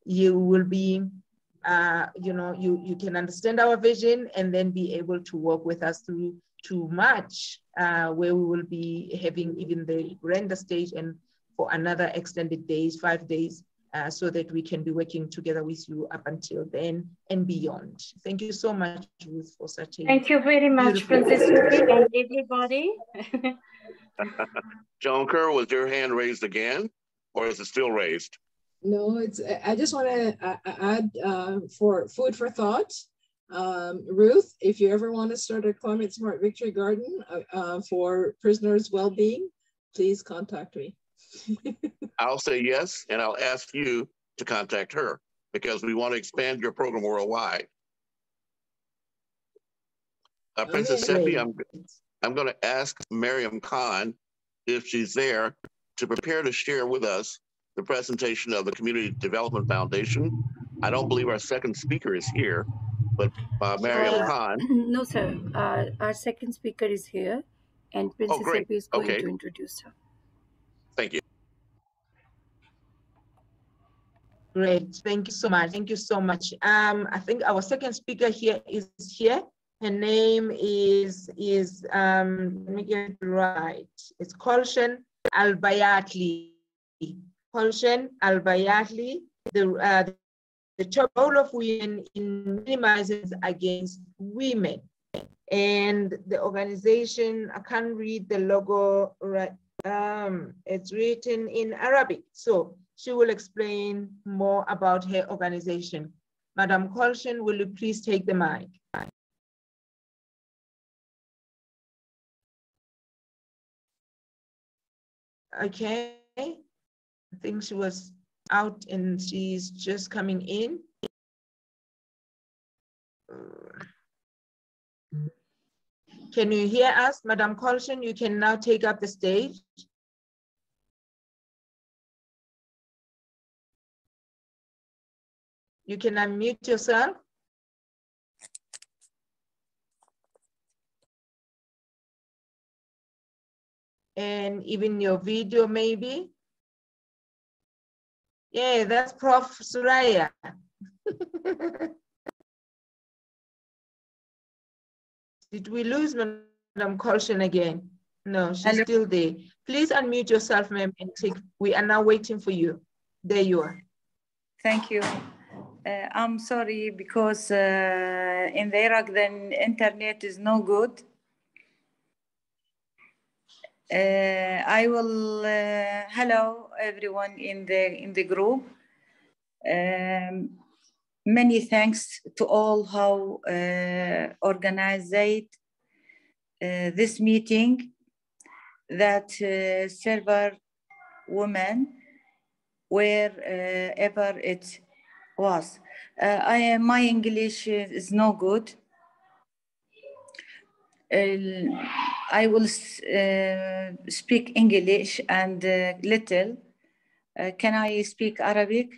you will be, you know, you can understand our vision and then be able to work with us through to March, where we will be having even the render stage and for another extended days, 5 days, so that we can be working together with you up until then and beyond. Thank you so much, Ruth, for such a Thank you very much, Princess Ruby, and everybody. Joan Kerr, was your hand raised again, or is it still raised? No, it's. I just want to add for food for thought. Ruth, if you ever want to start a Climate Smart Victory Garden for prisoners' well-being, please contact me. I'll say yes, and I'll ask you to contact her because we want to expand your program worldwide. Princess Seppi, I'm going to ask Mariam Khan if she's there to prepare to share with us the presentation of the Community Development Foundation. I don't believe our second speaker is here, but Mariam Khan. No, sir. Our second speaker is here, and Princess Seppi is going to introduce her. Thank you. Great, thank you so much. Thank you so much. I think our second speaker here is here. Her name is let me get it right. It's Kolshan Albayatli. Kolshan Albayatli, the role of women in minimizing against women. And the organization, I can't read the logo right. It's written in Arabic. So she will explain more about her organization. Madam Kolshan, will you please take the mic? Okay, I think she was out and she's just coming in. Can you hear us, Madam Kolshan? You can now take up the stage. You can unmute yourself. And even your video, maybe. Yeah, that's Prof. Suraya. Did we lose Madam Kolshan again? No, she's still there. Please unmute yourself, ma'am, and take. We are now waiting for you. There you are. Thank you. I'm sorry because in the Iraq, the internet is no good. I will hello everyone in the group. Many thanks to all who organized this meeting that serve women wherever it was. My English is no good. I will speak English and little. Can I speak Arabic?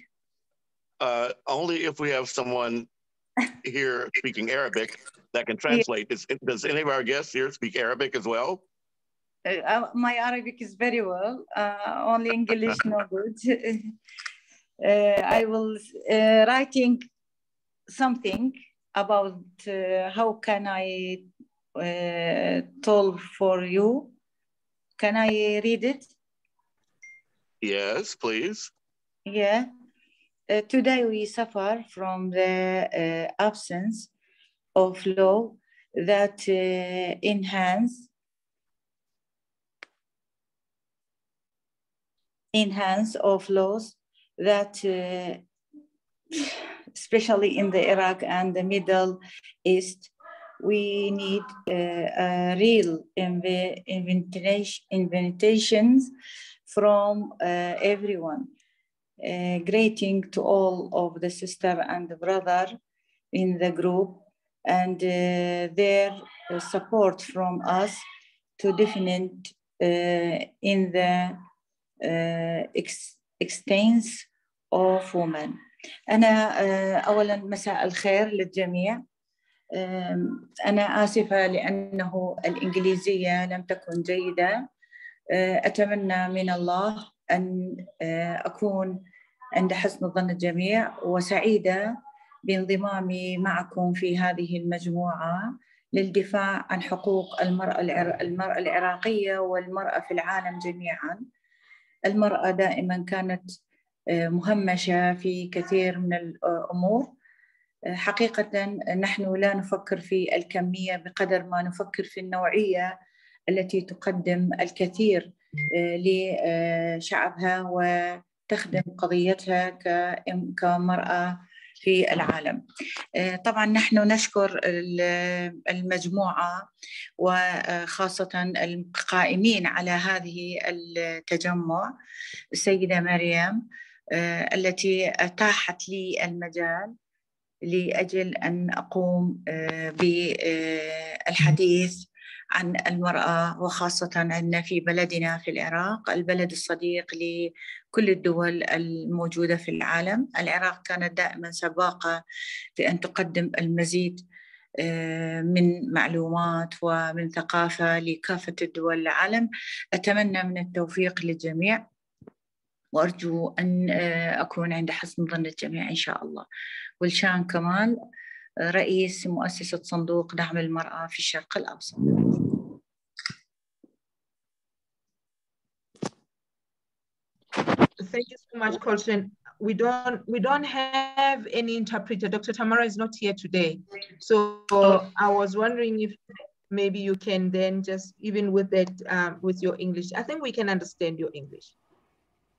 Only if we have someone here speaking Arabic that can translate. Yeah. Does any of our guests here speak Arabic as well? My Arabic is very well. Only English no good. I will writing something about how can I told for you. Can I read it? Yes, please. Yeah. Today we suffer from the absence of law that enhance of laws that especially in the Iraq and the Middle East, we need real invitations from everyone. Greeting to all of the sister and the brother in the group and their support from us to definite in the extents of women. أنا أولا مساء الخير للجميع. أنا آسفة لأنه الإنجليزية لم تكن جيدة. أتمنى من الله أن أكون عند حسن ظن الجميع، وسعيدة بانضمامي معكم في هذه المجموعة للدفاع عن حقوق المرأة العراقية والمرأة في العالم جميعا. المرأة دائما كانت مهمشة في كثير من الأمور. حقيقة نحن لا نفكر في الكمية بقدر ما نفكر في النوعية التي تقدم الكثير لشعبها وتخدم قضيتها كمرأة في العالم. طبعا نحن نشكر المجموعة وخاصة القائمين على هذه التجمع، السيدة مريم التي أتاحت لي المجال لأجل أن أقوم بالحديث عن المرأة، وخاصة عندنا في بلدنا في العراق، البلد الصديق لكل الدول الموجودة في العالم. العراق كانت دائما سباقة في أن تقدم المزيد من معلومات ومن ثقافة لكافة الدول العالم. أتمنى من التوفيق للجميع، وأرجو أن أكون عند حسن ظن الجميع إن شاء الله. والشان كمال، رئيس مؤسسة صندوق دعم المرأة في الشرق الأوسط. Thank you so much, Colson. We don't have any interpreter. Dr. Tamara is not here today. So I was wondering if maybe you can then just, even with that, with your English, I think we can understand your English.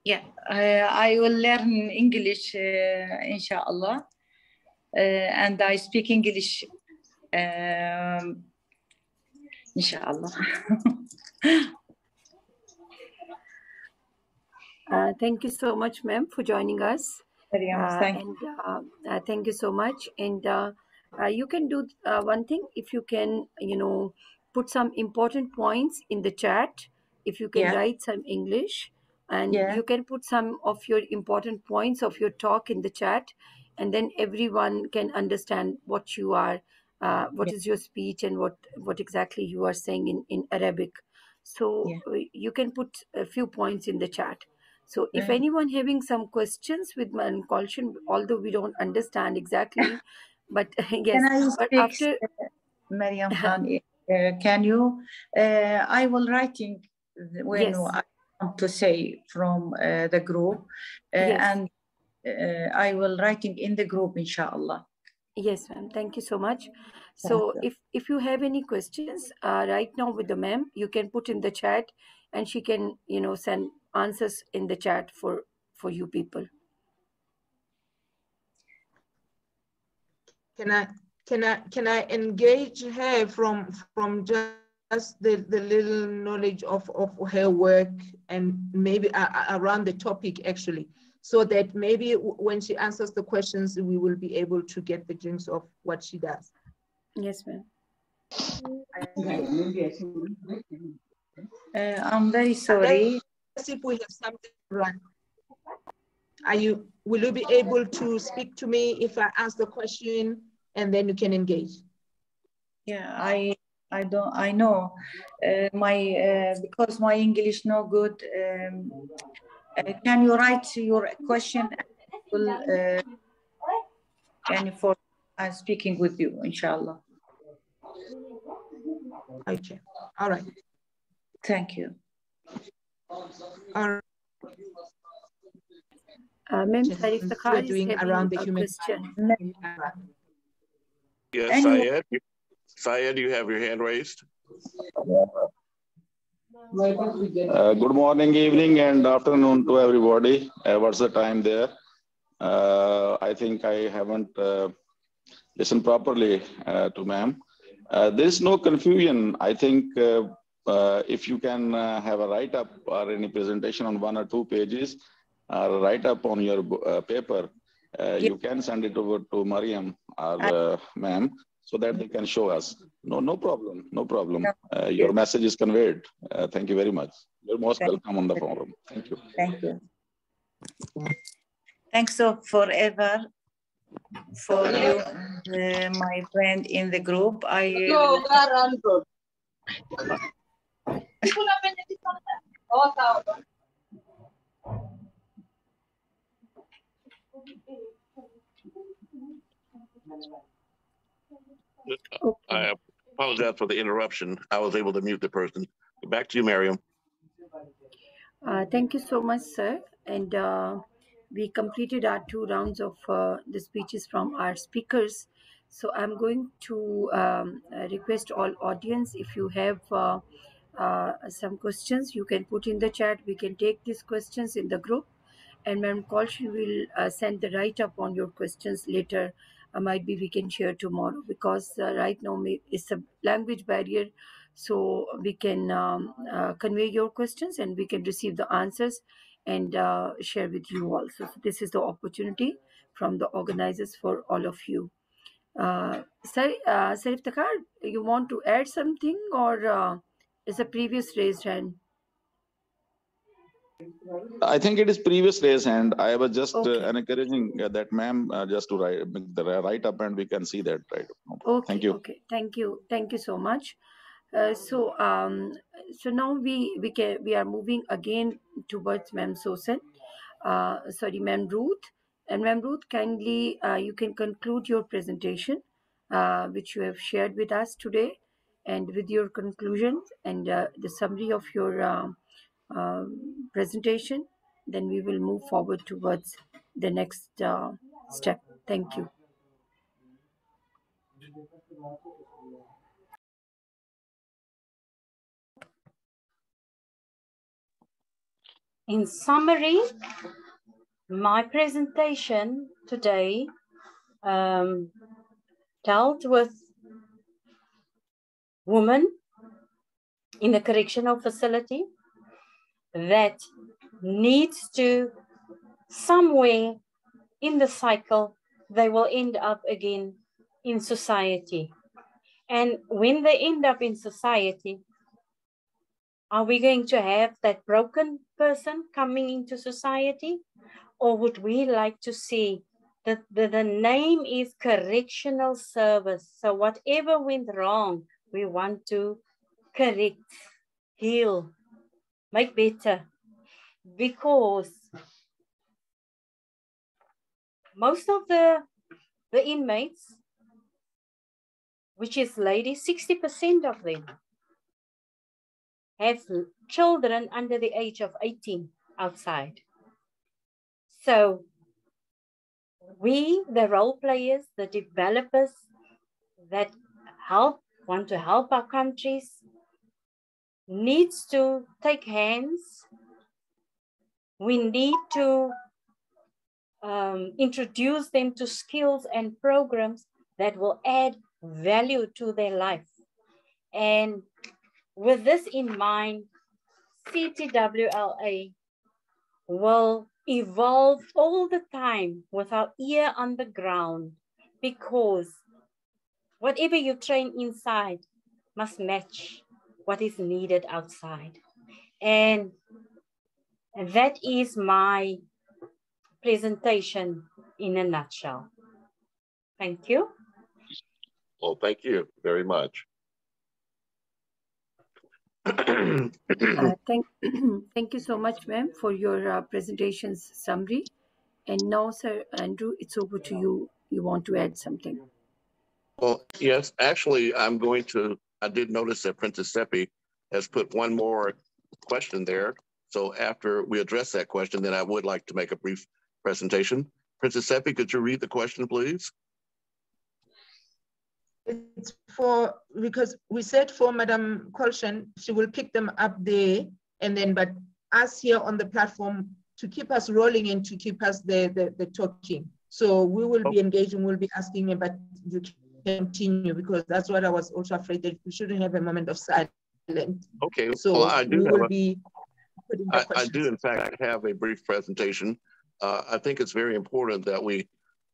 Yeah, I will learn English, inshallah. And I speak English, inshallah. Thank you so much, ma'am, for joining us. Thank you so much. And you can do one thing, if you can, put some important points in the chat. If you can write some English, and you can put some of your important points of your talk in the chat, and then everyone can understand what you are, what is your speech, and what exactly you are saying in Arabic. So you can put a few points in the chat. So if anyone having some questions with my Colson, although we don't understand exactly, but yes, can I but speak, after Mariam Khan, can you? I will writing when I want to say from the group, and I will writing in the group, inshallah. Yes, ma'am. Thank you so much. So if you have any questions right now with the ma'am, you can put in the chat, and she can send answers in the chat for you people. Can I engage her from just the little knowledge of her work, and maybe around the topic actually, so that maybe when she answers the questions, we will be able to get the glimpse of what she does. Yes, ma'am. I'm very sorry. If we have something to run, will you be able to speak to me if I ask the question, and then you can engage? Yeah, I know because my English no good. Can you write your question? And for speaking with you, inshallah. Okay. All right. Thank you. All right. Ma'am, Sarif is doing having around the a human question. Yes, Syed. Syed, you have your hand raised. Good morning, evening, and afternoon to everybody. What's the time there? I think I haven't listened properly to ma'am. There's no confusion. I think if you can have a write-up or any presentation on 1 or 2 pages, or write-up on your paper, you can send it over to Mariam or ma'am, so that they can show us. No problem, no problem. Your message is conveyed. Thank you very much. You're most welcome on the forum. Thank you. Thank you. Thanks so forever for you, my friend in the group. I apologize for the interruption. I was able to mute the person. Back to you, Miriam. Thank you so much, sir. And we completed our 2 rounds of the speeches from our speakers. So I'm going to request all audience, if you have some questions, you can put in the chat. We can take these questions in the group, and Madam Kolshin will send the write-up on your questions later. Might be we can share tomorrow, because right now it's a language barrier, so we can convey your questions and we can receive the answers and share with you also. So this is the opportunity from the organizers for all of you. Sarif Takar, you want to add something, or is a previous raised hand? I think it is previous raise hand. I was just encouraging that ma'am just to make the write up, and we can see that, right? Okay. Thank you. Okay. Thank you so much. So now we are moving again towards Ma'am Sosan. Ma'am Ruth. And Ma'am Ruth, kindly you can conclude your presentation, which you have shared with us today, and with your conclusions and the summary of your presentation. Then we will move forward towards the next step. Thank you. In summary, my presentation today dealt with women in a correctional facility that needs to, somewhere in the cycle, they will end up again in society. And when they end up in society, are we going to have that broken person coming into society? Or would we like to see that the name is correctional service? So whatever went wrong, we want to correct, heal, make better. Because most of the inmates, which is ladies, 60% of them have children under the age of 18 outside. So we, the role players, the developers that want to help our countries, needs to take hands. We need to introduce them to skills and programs that will add value to their life. And with this in mind, CTWLA will evolve all the time with our ear on the ground, because whatever you train inside must match what is needed outside. And that is my presentation in a nutshell. Thank you. Well, thank you very much. Thank you so much, ma'am, for your presentation's summary. And now, Sir Andrew, it's over to you. You want to add something? Well, yes, actually, I did notice that Princess Seppi has put one more question there. So after we address that question, then I would like to make a brief presentation. Princess Seppi, could you read the question, please? It's because we said for Madam Kolshan, she will pick them up there, and then, but us here on the platform to keep us rolling and to keep us the talking. So we will be engaging, we'll be asking, but you continue, because that's what I was also afraid, that we shouldn't have a moment of silence. Okay, so well, I do in fact have a brief presentation. I think it's very important that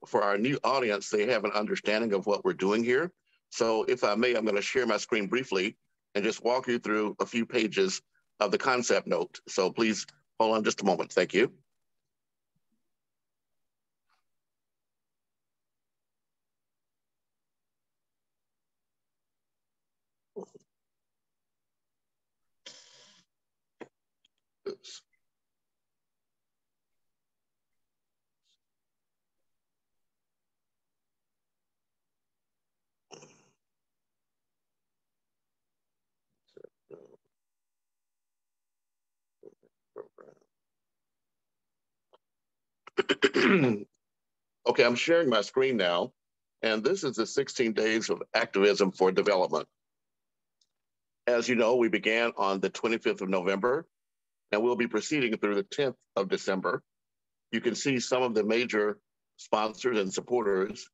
for our new audience, they have an understanding of what we're doing here. So if I may, I'm going to share my screen briefly and just walk you through a few pages of the concept note. So please hold on just a moment. Thank you. Oops. Okay, I'm sharing my screen now, and this is the 16 days of activism for development. As you know, we began on the 25th of November, and we'll be proceeding through the 10th of December. You can see some of the major sponsors and supporters,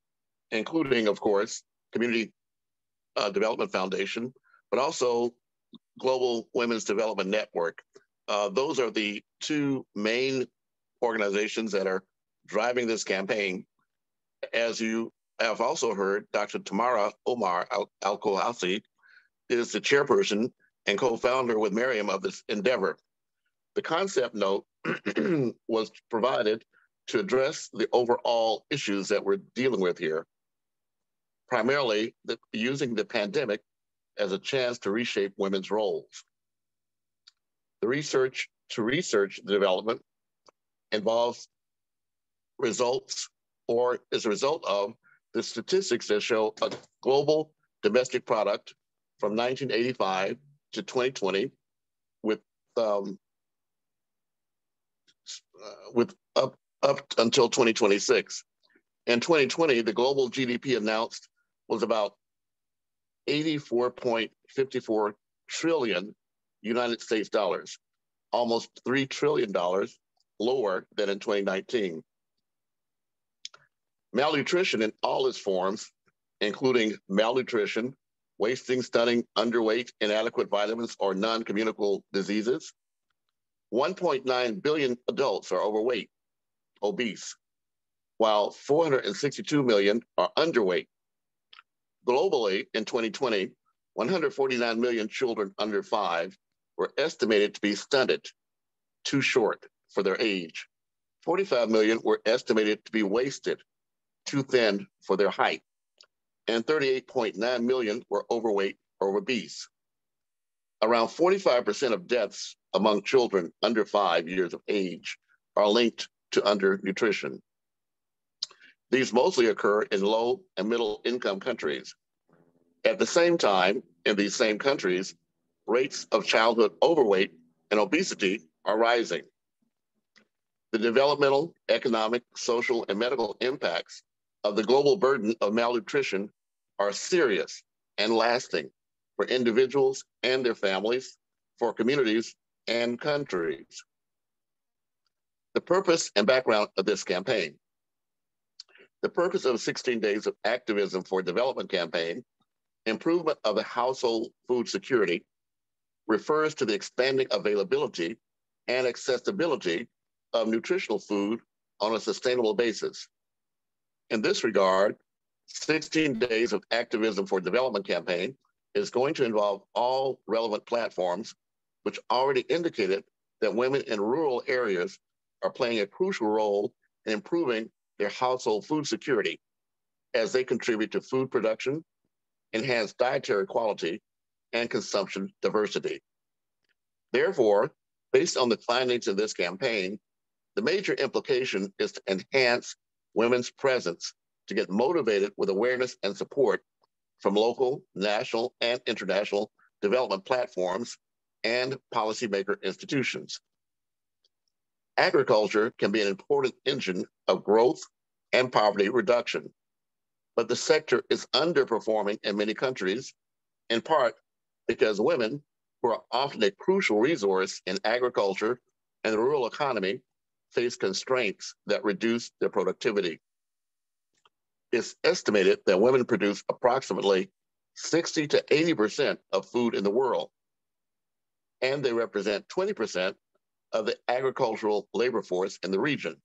including, of course, Community Development Foundation, but also Global Women's Development Network. Those are the two main organizations that are driving this campaign. As you have also heard, Dr. Tamara Omar Al-Kohasi is the chairperson and co-founder with Miriam of this endeavor. The concept note was provided to address the overall issues that we're dealing with here, primarily using the pandemic as a chance to reshape women's roles. The research the development involves results or is a result of the statistics that show a global domestic product from 1985 to 2020 with up until 2026. In 2020, the global GDP announced was about 84.54 trillion United States dollars, almost $3 trillion lower than in 2019. Malnutrition in all its forms, including malnutrition, wasting, stunning, underweight, inadequate vitamins, or non-communicable diseases. 1.9 billion adults are overweight, obese, while 462 million are underweight. Globally, in 2020, 149 million children under 5 were estimated to be stunted, too short for their age. 45 million were estimated to be wasted, too thin for their height. And 38.9 million were overweight or obese. Around 45% of deaths among children under 5 years of age are linked to undernutrition. These mostly occur in low and middle income countries. At the same time, in these same countries, rates of childhood overweight and obesity are rising. The developmental, economic, social, and medical impacts of the global burden of malnutrition are serious and lasting for individuals and their families, for communities and countries. The purpose and background of this campaign. The purpose of 16 Days of Activism for Development campaign, improvement of the household food security, refers to the expanding availability and accessibility of nutritional food on a sustainable basis. In this regard, 16 Days of Activism for Development campaign is going to involve all relevant platforms, which already indicated that women in rural areas are playing a crucial role in improving their household food security as they contribute to food production, enhance dietary quality, and consumption diversity. Therefore, based on the findings of this campaign, the major implication is to enhance women's presence to get motivated with awareness and support from local, national, and international development platforms and policymaker institutions. Agriculture can be an important engine of growth and poverty reduction, but the sector is underperforming in many countries, in part because women, who are often a crucial resource in agriculture and the rural economy, face constraints that reduce their productivity. It's estimated that women produce approximately 60 to 80% of food in the world, and they represent 20% of the agricultural labor force in the region.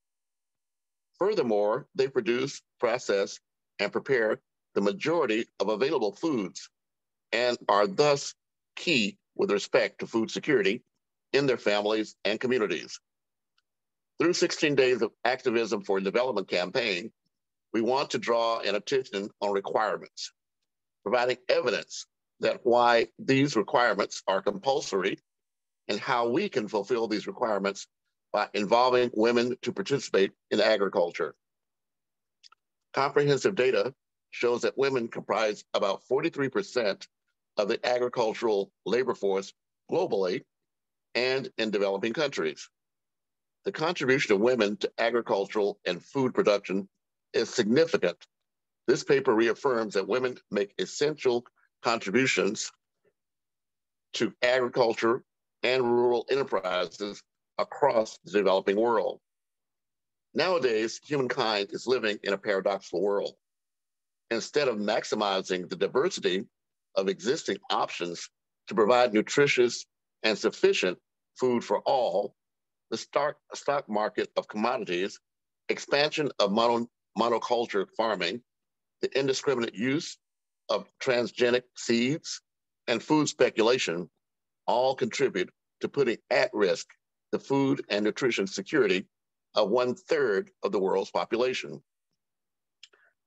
Furthermore, they produce, process, and prepare the majority of available foods and are thus key with respect to food security in their families and communities. Through 16 days of Activism for Development campaign, we want to draw an attention on requirements, providing evidence that why these requirements are compulsory and how we can fulfill these requirements by involving women to participate in agriculture. Comprehensive data shows that women comprise about 43% of the agricultural labor force globally and in developing countries. The contribution of women to agricultural and food production is significant. This paper reaffirms that women make essential contributions to agriculture and rural enterprises across the developing world. Nowadays, humankind is living in a paradoxical world. Instead of maximizing the diversity of existing options to provide nutritious and sufficient food for all, the stock market of commodities, expansion of monoculture farming, the indiscriminate use of transgenic seeds, and food speculation all contribute to putting at risk the food and nutrition security of 1/3 of the world's population.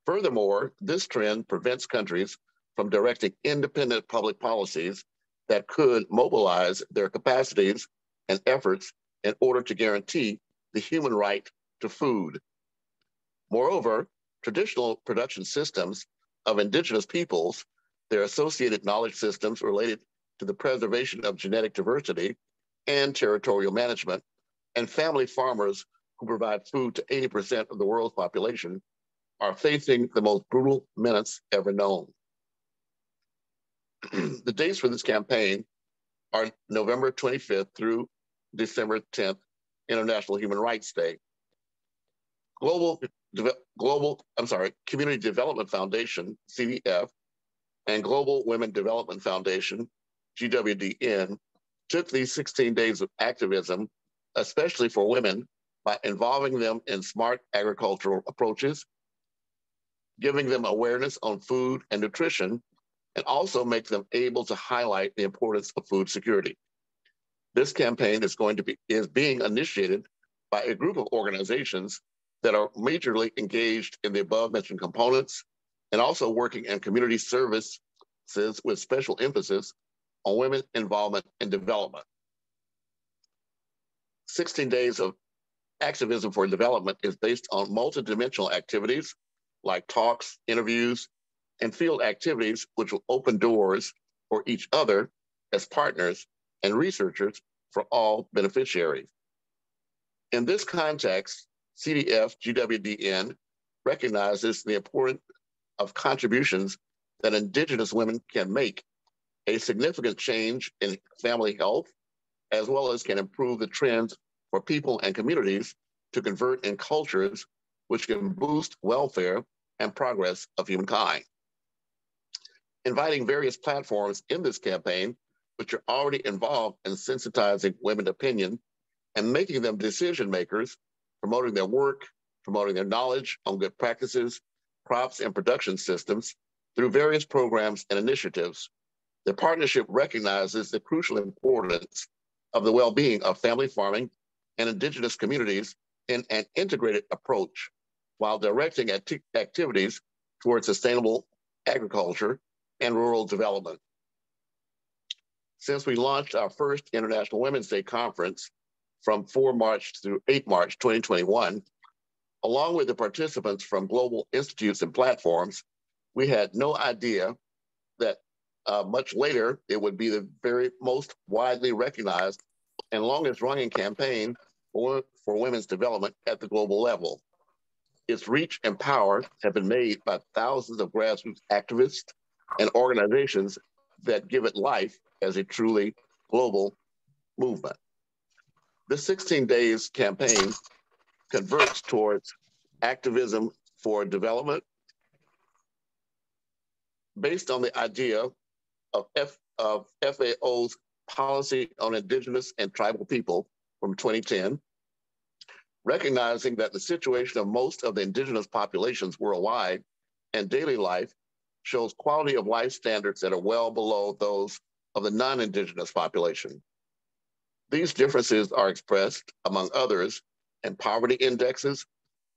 Furthermore, this trend prevents countries from directing independent public policies that could mobilize their capacities and efforts in order to guarantee the human right to food. Moreover, traditional production systems of indigenous peoples, their associated knowledge systems related to the preservation of genetic diversity and territorial management, and family farmers who provide food to 80% of the world's population, are facing the most brutal menace ever known. The dates for this campaign are November 25th through December 10th, International Human Rights Day. Community Development Foundation, CDF, and Global Women Development Foundation, GWDN, took these 16 days of activism, especially for women, by involving them in smart agricultural approaches, giving them awareness on food and nutrition, and also make them able to highlight the importance of food security. This campaign is being initiated by a group of organizations that are majorly engaged in the above mentioned components and also working in community services with special emphasis on women involvement in development. 16 days of Activism for Development is based on multidimensional activities like talks, interviews, and field activities, which will open doors for each other as partners and researchers for all beneficiaries. In this context, CDF-GWDN recognizes the importance of contributions that Indigenous women can make a significant change in family health, as well as can improve the trends for people and communities to convert in cultures which can boost welfare and progress of humankind. Inviting various platforms in this campaign, which are already involved in sensitizing women's opinion and making them decision makers, promoting their work, promoting their knowledge on good practices, crops, and production systems through various programs and initiatives. The partnership recognizes the crucial importance of the well-being of family farming and Indigenous communities in an integrated approach while directing activities towards sustainable agriculture and rural development. Since we launched our first International Women's Day Conference from 4 March through 8 March 2021, along with the participants from global institutes and platforms, we had no idea that much later it would be the very most widely recognized and longest running campaign for women's development at the global level. Its reach and power have been made by thousands of grassroots activists and organizations that give it life as a truly global movement. The 16 days campaign converts towards activism for development based on the idea of FAO's policy on Indigenous and tribal people from 2010, recognizing that the situation of most of the Indigenous populations worldwide and daily life shows quality of life standards that are well below those of the non-Indigenous population. These differences are expressed, among others, in poverty indexes,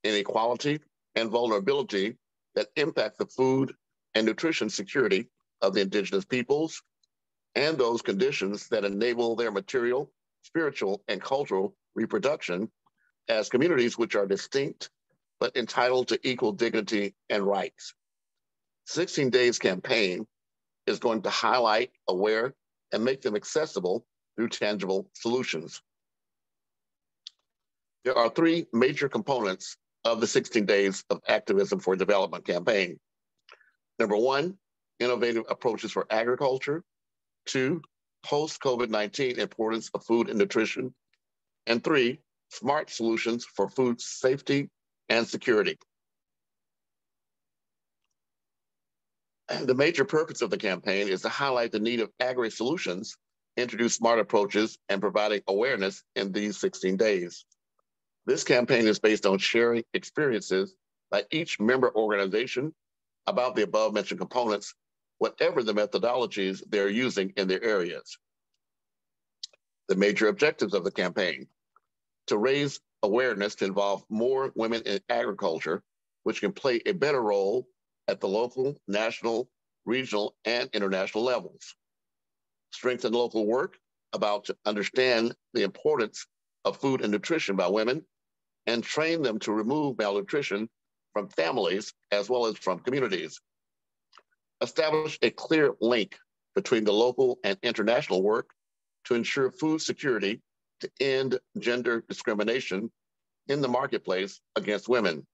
inequality, and vulnerability that impact the food and nutrition security of the Indigenous peoples, and those conditions that enable their material, spiritual, and cultural reproduction as communities which are distinct but entitled to equal dignity and rights. 16 Days campaign is going to highlight, aware, and make them accessible through tangible solutions. There are three major components of the 16 Days of Activism for Development campaign. Number one, innovative approaches for agriculture. Two, post-COVID-19 importance of food and nutrition. And three, smart solutions for food safety and security. And the major purpose of the campaign is to highlight the need of agri-solutions, introduce smart approaches, and providing awareness in these 16 days. This campaign is based on sharing experiences by each member organization about the above-mentioned components, whatever the methodologies they're using in their areas. The major objectives of the campaign: to raise awareness to involve more women in agriculture, which can play a better role at the local, national, regional, and international levels. Strengthen local work about to understand the importance of food and nutrition by women, and train them to remove malnutrition from families as well as from communities. Establish a clear link between the local and international work to ensure food security, to end gender discrimination in the marketplace against women.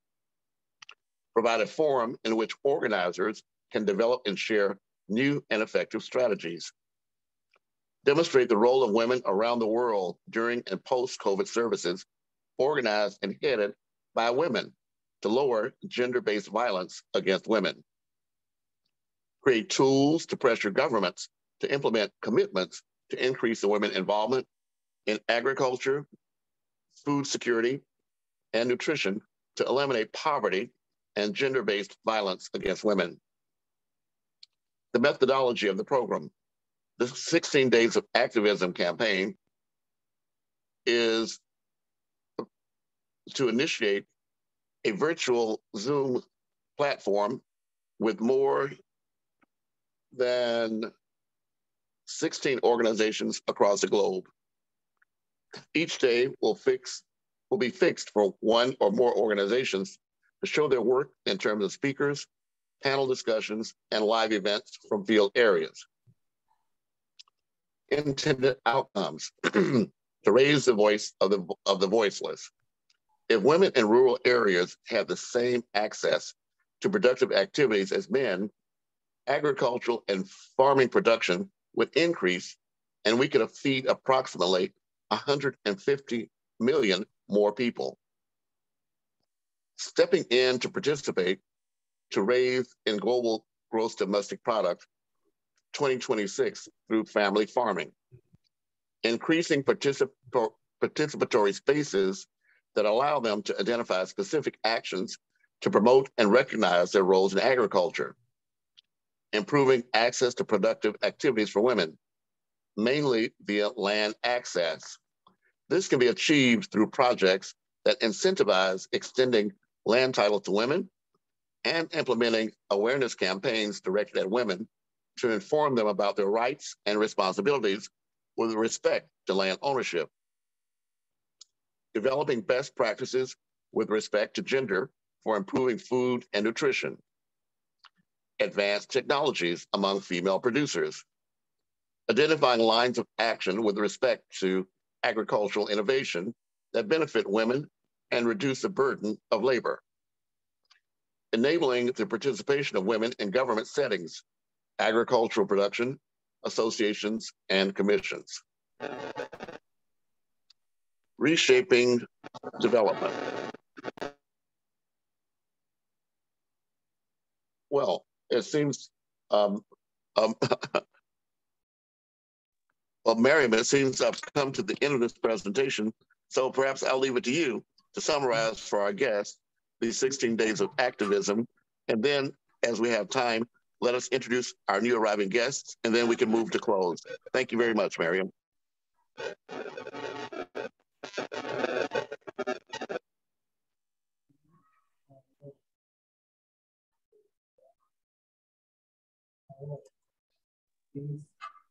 Provide a forum in which organizers can develop and share new and effective strategies. Demonstrate the role of women around the world during and post-COVID services, organized and headed by women to lower gender-based violence against women. Create tools to pressure governments to implement commitments to increase the women involvement in agriculture, food security, and nutrition to eliminate poverty and gender-based violence against women. The methodology of the program. The 16 Days of Activism campaign is to initiate a virtual Zoom platform with more than 16 organizations across the globe. Each day will be fixed for one or more organizations to show their work in terms of speakers, panel discussions, and live events from field areas. Intended outcomes: to raise the voice of the voiceless. If women in rural areas have the same access to productive activities as men, agricultural and farming production would increase, and we could feed approximately 150 million more people. Stepping in to participate to raise in global gross domestic product 2026 through family farming. Increasing participatory spaces that allow them to identify specific actions to promote and recognize their roles in agriculture. Improving access to productive activities for women, mainly via land access. This can be achieved through projects that incentivize extending land title to women and implementing awareness campaigns directed at women to inform them about their rights and responsibilities with respect to land ownership. Developing best practices with respect to gender for improving food and nutrition. Advanced technologies among female producers. Identifying lines of action with respect to agricultural innovation that benefit women and reduce the burden of labor. Enabling the participation of women in government settings, agricultural production, associations, and commissions. Reshaping development. Well, it seems, well, Miriam, it seems I've come to the end of this presentation, so perhaps I'll leave it to you to summarize for our guests these 16 days of activism, and then, as we have time, let us introduce our new arriving guests, and then we can move to close. Thank you very much, Miriam.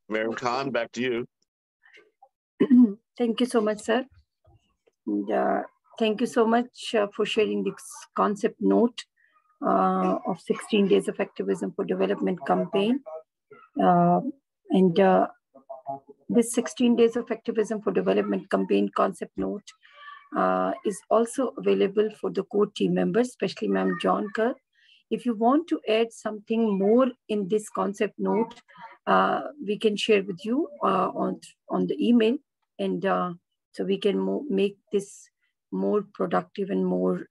Miriam Khan, back to you. Thank you so much, sir. And, thank you so much for sharing this concept note of 16 Days of Activism for Development campaign. This 16 Days of Activism for Development campaign concept note is also available for the core team members, especially Ma'am John Kerr. If you want to add something more in this concept note, we can share with you on the email, and so we can make this more productive and more,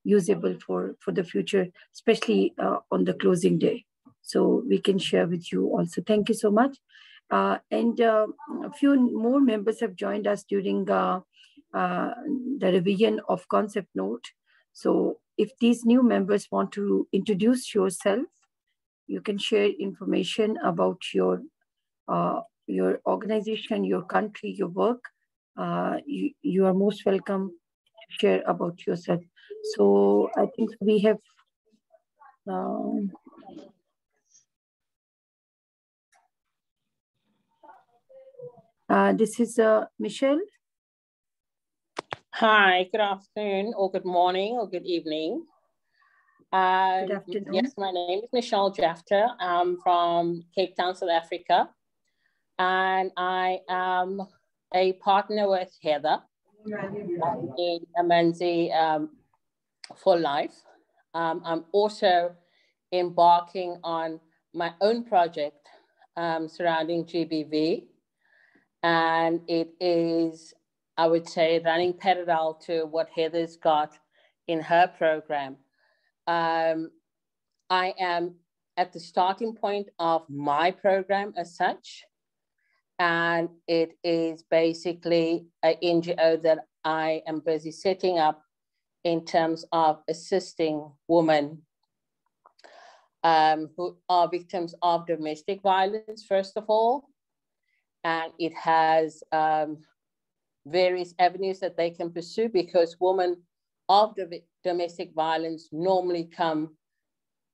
usable for the future, especially on the closing day. So we can share with you also. Thank you so much. And a few more members have joined us during the revision of concept note. So if these new members want to introduce yourself, you can share information about your organization, your country, your work. You are most welcome to share about yourself. So I think we have this is Michelle. Hi, good afternoon, or good morning, or good evening. Good afternoon. Yes, my name is Michelle Jafter. I'm from Cape Town, South Africa. And I am a partner with Heather in Amanzi for Life. I'm also embarking on my own project surrounding GBV. And it is, I would say, running parallel to what Heather's got in her program. I am at the starting point of my program as such. And it is basically an NGO that I am busy setting up in terms of assisting women who are victims of domestic violence, first of all. And it has various avenues that they can pursue, because women of the domestic violence normally come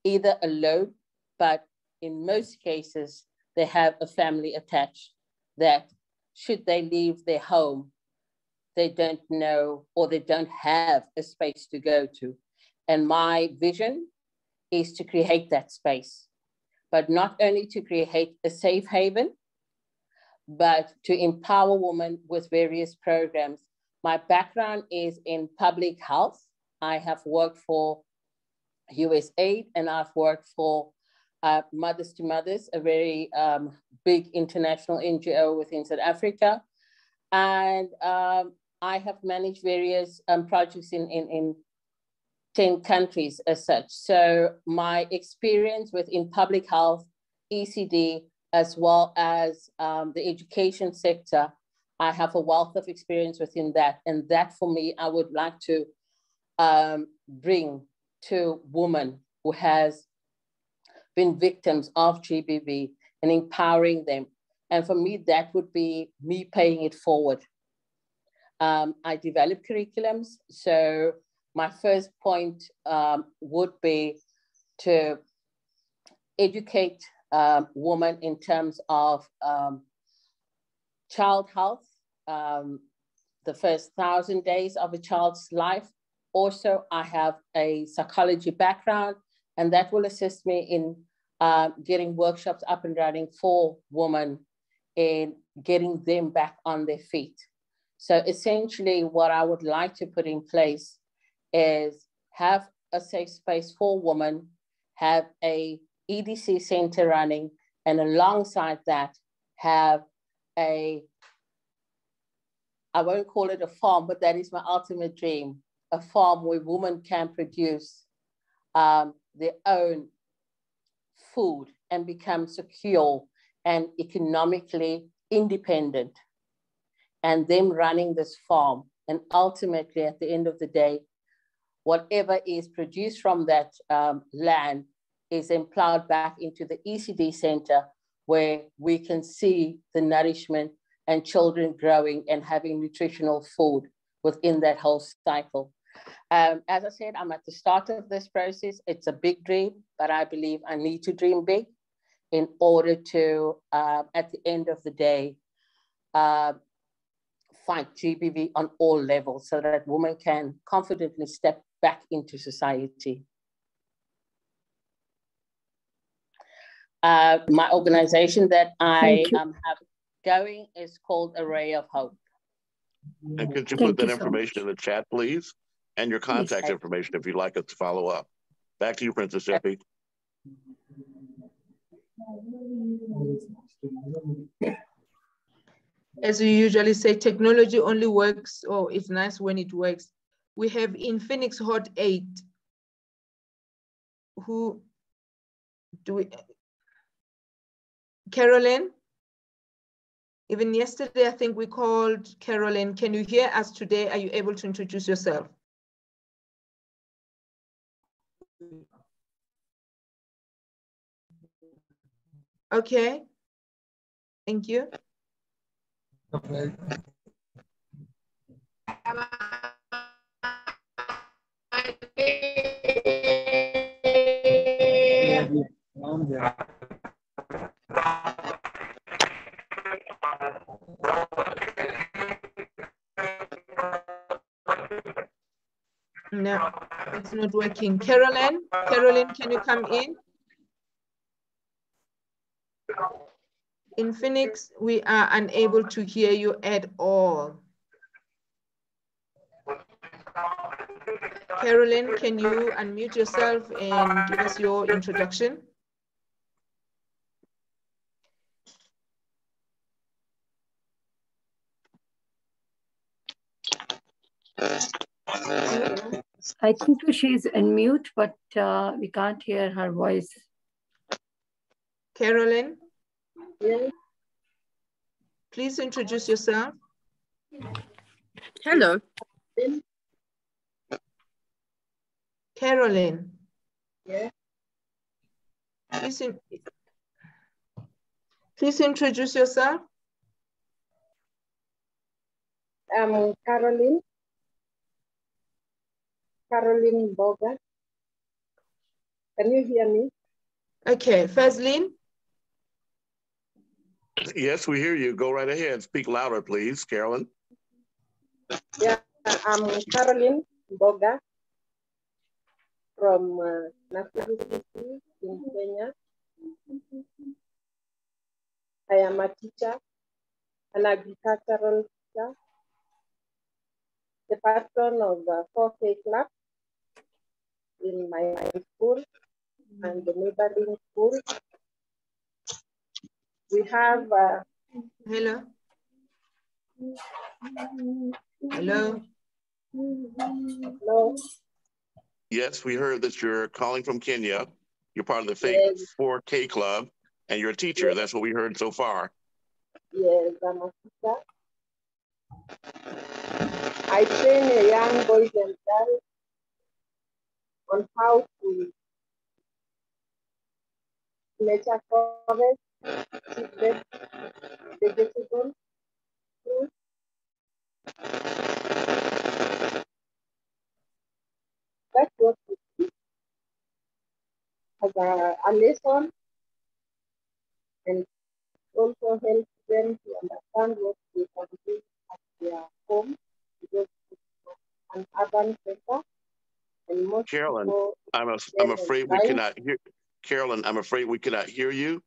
either alone, but in most cases, they have a family attached that should they leave their home, they don't know or they don't have a space to go to. And my vision is to create that space, but not only to create a safe haven, but to empower women with various programs. My background is in public health. I have worked for USAID, and I've worked for Mothers to Mothers, a very big international NGO within South Africa. And I have managed various projects in 10 countries as such. So my experience within public health, ECD, as well as the education sector, I have a wealth of experience within that. And that for me, I would like to bring to women who has been victims of GBV and empowering them. And for me, that would be me paying it forward. I develop curriculums. So my first point would be to educate women in terms of child health, the first 1,000 days of a child's life. Also, I have a psychology background, and that will assist me in getting workshops up and running for women and getting them back on their feet. So essentially what I would like to put in place is have a safe space for women, have a EDC center running, and alongside that have a, I won't call it a farm, but that is my ultimate dream, a farm where women can produce their own food and become secure and economically independent, and them running this farm. And ultimately, at the end of the day, whatever is produced from that land is then plowed back into the ECD center where we can see the nourishment and children growing and having nutritional food within that whole cycle. As I said, I'm at the start of this process. It's a big dream, but I believe I need to dream big in order to, at the end of the day, fight GBV on all levels so that women can confidently step back into society. My organization that I have going is called Array of Hope. And could you put that information in the chat, please? And your contact information if you'd like us to follow up. Back to you, Princess Jeffy. As we usually say, technology only works, or it's nice when it works. We have in Phoenix Hot 8, who do we, Carolyn? Even yesterday, I think we called Carolyn. Can you hear us today? Are you able to introduce yourself? Okay, thank you. Okay. No, it's not working. Carolyn, can you come in? In Phoenix, we are unable to hear you at all. Carolyn, can you unmute yourself and give us your introduction? I think she's unmute, but we can't hear her voice. Carolyn? Yes. Please introduce yourself. Hello. Carolyn. Yeah. Please introduce yourself. I'm Caroline Boga. Can you hear me? Okay, Fazlin. Yes, we hear you. Go right ahead. Speak louder, please, Carolyn. Yeah, I'm Caroline Boga from Nakuru City in Kenya. I am a teacher, an agricultural teacher, the patron of the 4K club in my school and the neighboring school. We have hello. Hello. Hello. Yes, we heard that you're calling from Kenya. You're part of the fake 4K club, and you're a teacher. Yes. That's what we heard so far. Yes, I'm a teacher. I train young boys and girls on how to nature forest, seedless vegetables, fruits. That's what we do as a lesson, and also help them to understand what they can do at their home, because it's an urban center. And most Carolyn, I'm afraid we cannot hear. Carolyn, I'm afraid we cannot hear you.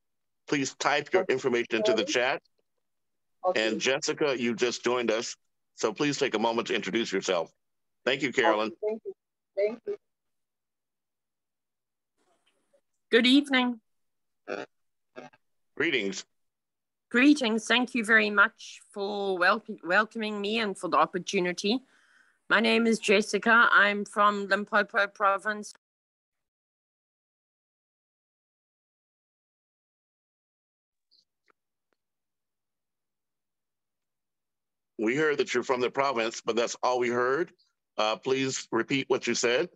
Please type your information into the chat. Okay. And Jessica, you just joined us, so please take a moment to introduce yourself. Thank you, Carolyn. Okay, thank you. Thank you. Good evening. Greetings. Greetings. Thank you very much for welcoming me and for the opportunity. My name is Jessica. I'm from Limpopo province. We heard that you're from the province, but that's all we heard. Please repeat what you said.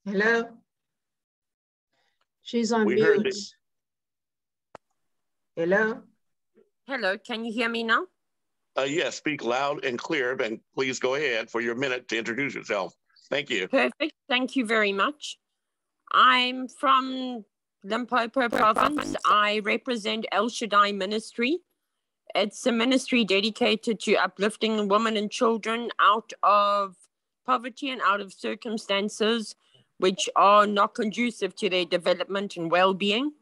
Hello? She's on We heard mute. Hello? Hello, can you hear me now? Yes, speak loud and clear, and please go ahead for your minute to introduce yourself. Thank you. Perfect, thank you very much. I'm from Limpopo province. I represent El Shaddai Ministry. It's a ministry dedicated to uplifting women and children out of poverty and out of circumstances which are not conducive to their development and well-being.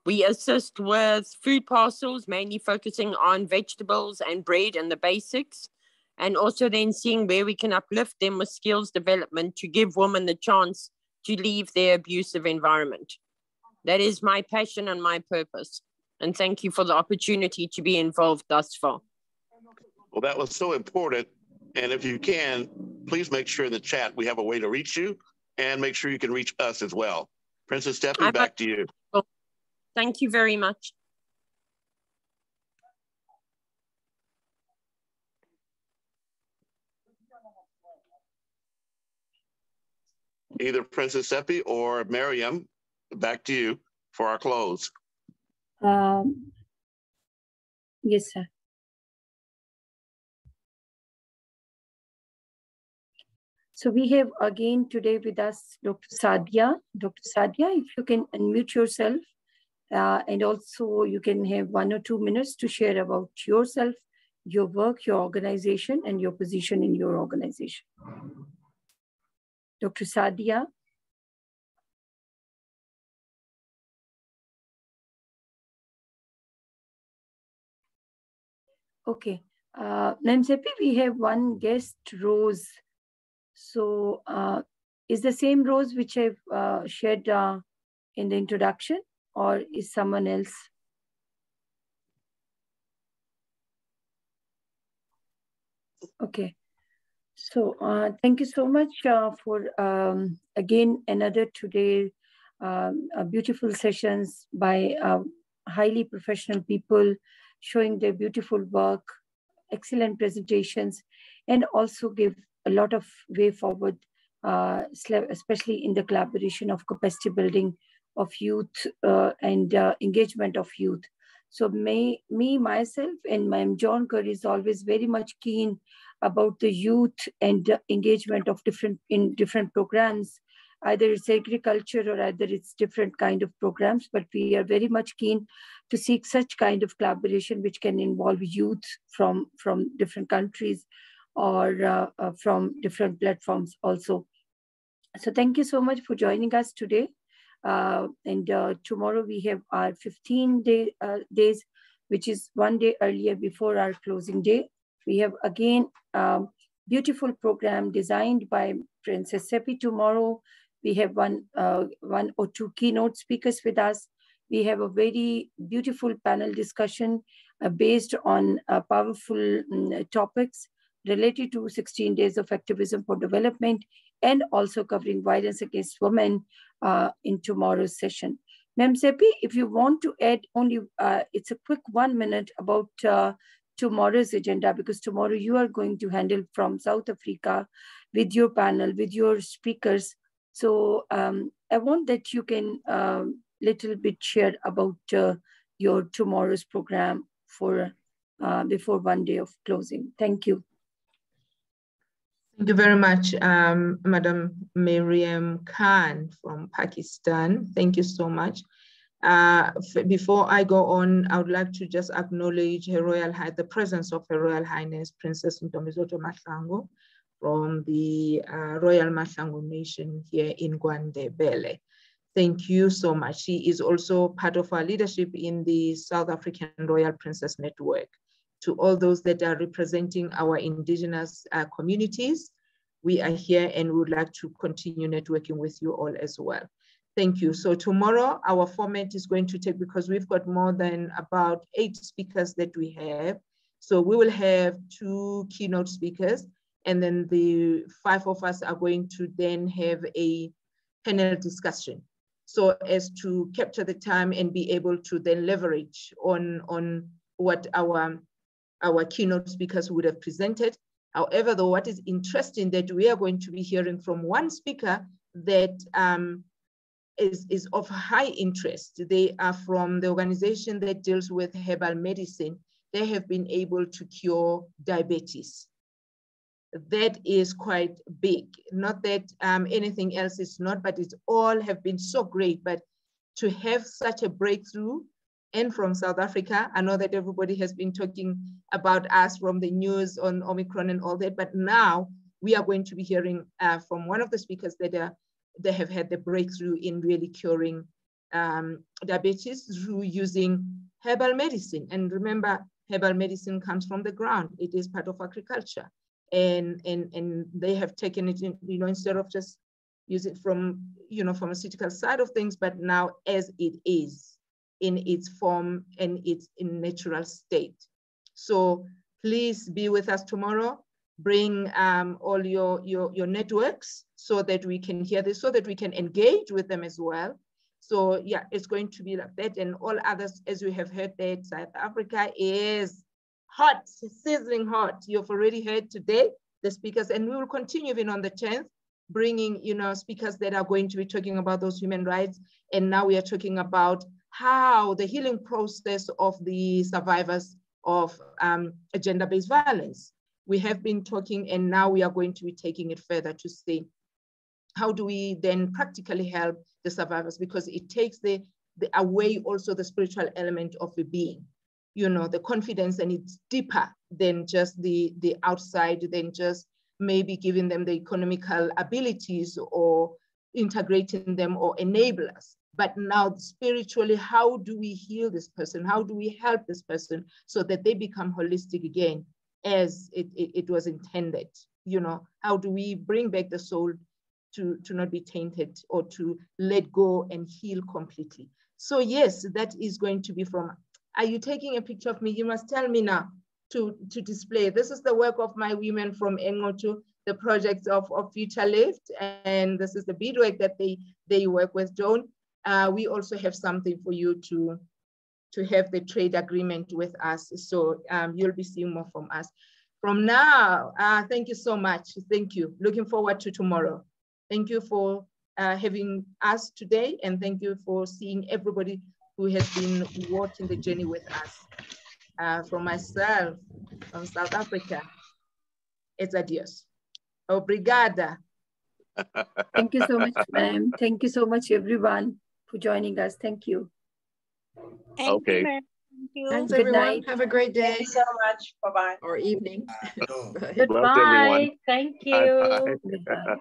We assist with food parcels, mainly focusing on vegetables and bread and the basics, and also then seeing where we can uplift them with skills development to give women the chance to leave their abusive environment. That is my passion and my purpose. And thank you for the opportunity to be involved thus far. Well, that was so important. And if you can, please make sure in the chat we have a way to reach you, and make sure you can reach us as well. Princess Steffi, back to you. Thank you very much. Either Princess Steffi or Miriam, back to you for our close. Yes, sir. So we have again today with us Dr. Sadia. Dr. Sadia, if you can unmute yourself, and also you can have 1 or 2 minutes to share about yourself, your work, your organization, and your position in your organization. Dr. Sadia. Okay. Ma'am Seppi, we have one guest, Rose. So is the same Rose which I've shared in the introduction, or is someone else? Okay. So thank you so much for again another today beautiful sessions by highly professional people showing their beautiful work, excellent presentations, and also give a lot of way forward, especially in the collaboration of capacity building of youth and engagement of youth. So myself, and Ma'am John Curry is always very much keen about the youth and engagement of different programs. Either it's agriculture or either it's different kind of programs, but we are very much keen to seek such kind of collaboration which can involve youth from different countries or from different platforms also. So thank you so much for joining us today. And tomorrow we have our 15 days, which is 1 day earlier before our closing day. We have again beautiful program designed by Princess Seppi tomorrow. We have one or two keynote speakers with us. We have a very beautiful panel discussion based on powerful topics related to 16 days of activism for development, and also covering violence against women in tomorrow's session. Ma'am Seppi, if you want to add only, it's a quick 1 minute about tomorrow's agenda, because tomorrow you are going to handle from South Africa with your panel, with your speakers. So I want that you can little bit share about your tomorrow's program for before 1 day of closing. Thank you. Thank you very much, Madam Miriam Khan from Pakistan. Thank you so much. Before I go on, I would like to just acknowledge the presence of Her Royal Highness Princess Ntomizoto Mahlangu from the Royal Mahlangu Nation here in Gwandebele. Thank you so much. She is also part of our leadership in the South African Royal Princess Network. To all those that are representing our indigenous communities, we are here and we would like to continue networking with you all as well. Thank you. So tomorrow, our format is going to take, because we've got more than about 8 speakers that we have. So we will have 2 keynote speakers, and then the 5 of us are going to then have a panel discussion, so as to capture the time and be able to then leverage on what our keynote speakers would have presented. However, though, what is interesting that we are going to be hearing from one speaker that is of high interest. They are from the organization that deals with herbal medicine. They have been able to cure diabetes. That is quite big. Not that anything else is not, but it's all have been so great. But to have such a breakthrough, and from South Africa, I know that everybody has been talking about us from the news on Omicron and all that, but now we are going to be hearing from one of the speakers that they have had the breakthrough in really curing diabetes through using herbal medicine. And remember, herbal medicine comes from the ground. It is part of agriculture. And they have taken it in, instead of just use it from, pharmaceutical side of things, but now as it is in its form and its in natural state. So please be with us tomorrow. Bring all your networks so that we can hear this, so that we can engage with them as well. So yeah, it's going to be like that. And all others, as we have heard, that South Africa is hot, sizzling hot. You've already heard today the speakers, and we will continue even on the 10th, bringing speakers that are going to be talking about those human rights. And now we are talking about how the healing process of the survivors of gender-based violence. We have been talking, and now we are going to be taking it further to see how do we then practically help the survivors, because it takes away also the spiritual element of the being, the confidence, and it's deeper than just the outside, than just maybe giving them the economical abilities or integrating them or enablers. But now spiritually, how do we heal this person? How do we help this person so that they become holistic again as it was intended? How do we bring back the soul to not be tainted, or to let go and heal completely? So yes, that is going to be from, are you taking a picture of me? You must tell me now to display. This is the work of my women from Engotu, the project of Future Lift, and this is the beadwork that they work with, Joan. We also have something for you to have the trade agreement with us. So you'll be seeing more from us. From now, thank you so much. Thank you. Looking forward to tomorrow. Thank you for having us today, and thank you for seeing everybody who has been walking the journey with us. From myself, from South Africa, it's adios. Obrigada. Thank you so much, ma'am. Thank you so much, everyone, for joining us. Thank you. Thank you, ma'am. Thank you. Thanks, Good everyone. night. Have a great day. Thank you so much. Bye-bye. Or evening. Bless Goodbye. everyone. Thank Bye-bye. you. Goodbye.